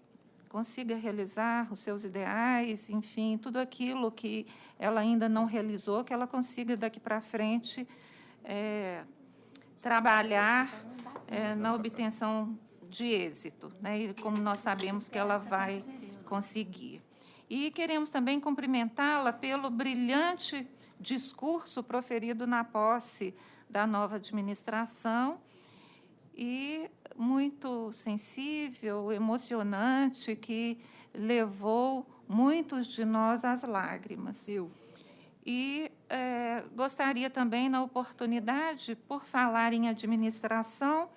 consiga realizar os seus ideais, enfim, tudo aquilo que ela ainda não realizou, que ela consiga daqui para frente trabalhar na obtenção de êxito, né? E como nós sabemos que ela vai conseguir. E queremos também cumprimentá-la pelo brilhante discurso proferido na posse da nova administração, e muito sensível, emocionante, que levou muitos de nós às lágrimas. E gostaria também, na oportunidade, por falar em administração,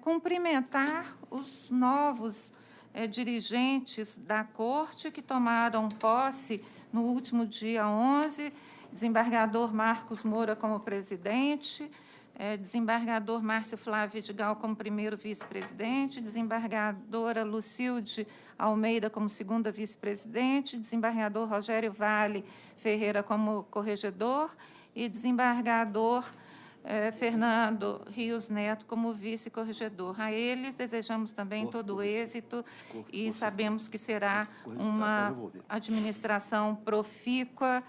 cumprimentar os novos dirigentes da Corte que tomaram posse no último dia 11, desembargador Marcos Moura como presidente, desembargador Márcio Flávio Vidigal como primeiro vice-presidente, desembargadora Lucilde Almeida como segunda vice-presidente, desembargador Rogério Vale Ferreira como corregedor e desembargador Fernando Rios Neto como vice-corregedor. A eles desejamos também todo o êxito e sabemos que será uma administração profícua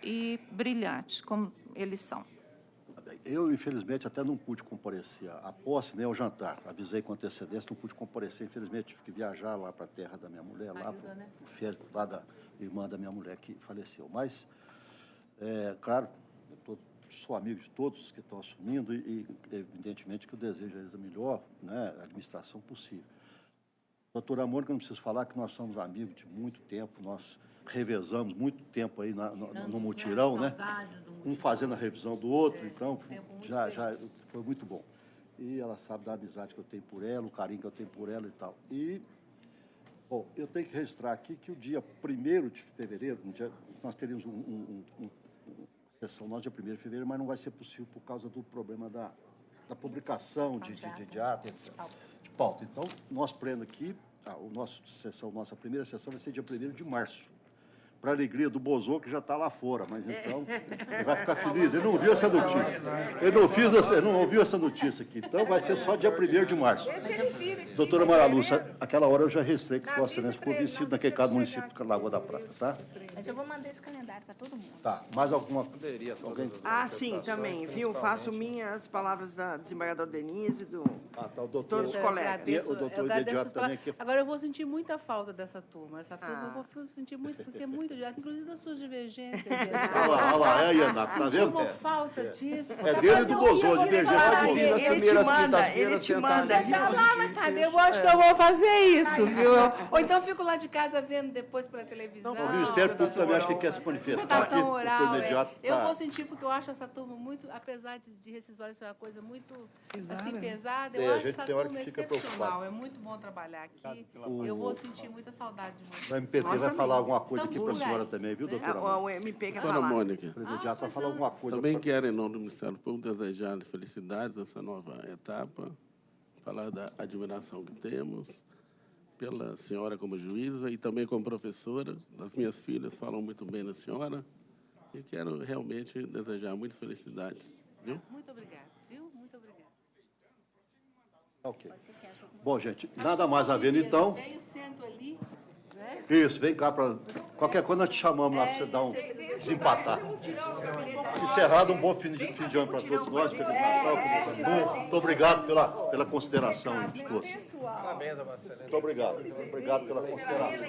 e brilhante, como eles são. Eu, infelizmente, até não pude comparecer à posse, nem ao jantar. Avisei com antecedência, não pude comparecer. Infelizmente, tive que viajar lá para a terra da minha mulher, lá para o filho lá da irmã da minha mulher que faleceu. Mas, claro, eu sou amigo de todos que estão assumindo e, evidentemente, que eu desejo a eles a melhor, né, administração possível. Doutora Mônica, não preciso falar que nós somos amigos de muito tempo, nós revezamos muito tempo aí no mutirão, né? Um fazendo a revisão do outro, então já foi muito bom. E ela sabe da amizade que eu tenho por ela, o carinho que eu tenho por ela e tal. E, bom, eu tenho que registrar aqui que o dia 1º de fevereiro, nós teríamos uma sessão nossa dia 1º de fevereiro, mas não vai ser possível por causa do problema da publicação de ata, etc. De pauta. Então, nós prendo aqui, nossa primeira sessão vai ser dia 1º de março. Para a alegria do Bozô, que já está lá fora, mas então ele vai ficar feliz. Ele não viu essa notícia. Ele não ouviu essa notícia aqui. Então vai ser só dia 1º de março. Doutora Maria Lúcia, aquela hora eu já registrei que Vossa Excelência ficou vencido naquele caso do município de Lagoa da Prata, tá? Mas eu vou mandar esse calendário para todo mundo. Tá. Mais alguma? Sim, também, viu? Faço minhas palavras da desembargadora Denise, todos os colegas. O doutor Imediato também. Agora eu vou sentir muita falta dessa turma. Essa turma eu vou sentir muito, porque é muito inclusive das suas divergências. Olha lá, Ianato, tá vendo? Uma falta disso. É dele e do Bozô, divergência. Ele te manda. Mas cadê? Eu acho que eu vou fazer isso, viu? Ou então eu fico lá de casa vendo depois pela televisão. O Ministério Público também acho que quer se manifestar aqui. Oral, eu vou sentir, porque eu acho essa turma muito, apesar de rescisório ser uma coisa muito assim, pesada, eu acho essa turma excepcional. É muito bom trabalhar aqui. Eu vou sentir muita saudade de vocês. O MPT vai falar alguma coisa aqui para a senhora também, viu, doutora? O MP quer Doutora falar. Mônica, O imediato vai falar alguma coisa. também quero, em nome do Ministério Público, desejar felicidades nessa nova etapa, falar da admiração que temos pela senhora como juíza e também como professora. As minhas filhas falam muito bem da senhora e quero realmente desejar muitas felicidades, viu? Muito obrigada, viu? Muito obrigada. Ok. Bom, gente, nada mais havendo, então. Venho, sento ali, né? Isso, vem cá para... Qualquer coisa nós te chamamos lá para você dar desempatar. Encerrado, um bom fim de ano para todos nós. Feliz Natal, feliz ano novo. Muito obrigado pela consideração de todos. Parabéns a Vossa Excelência. Muito obrigado. Obrigado pela consideração.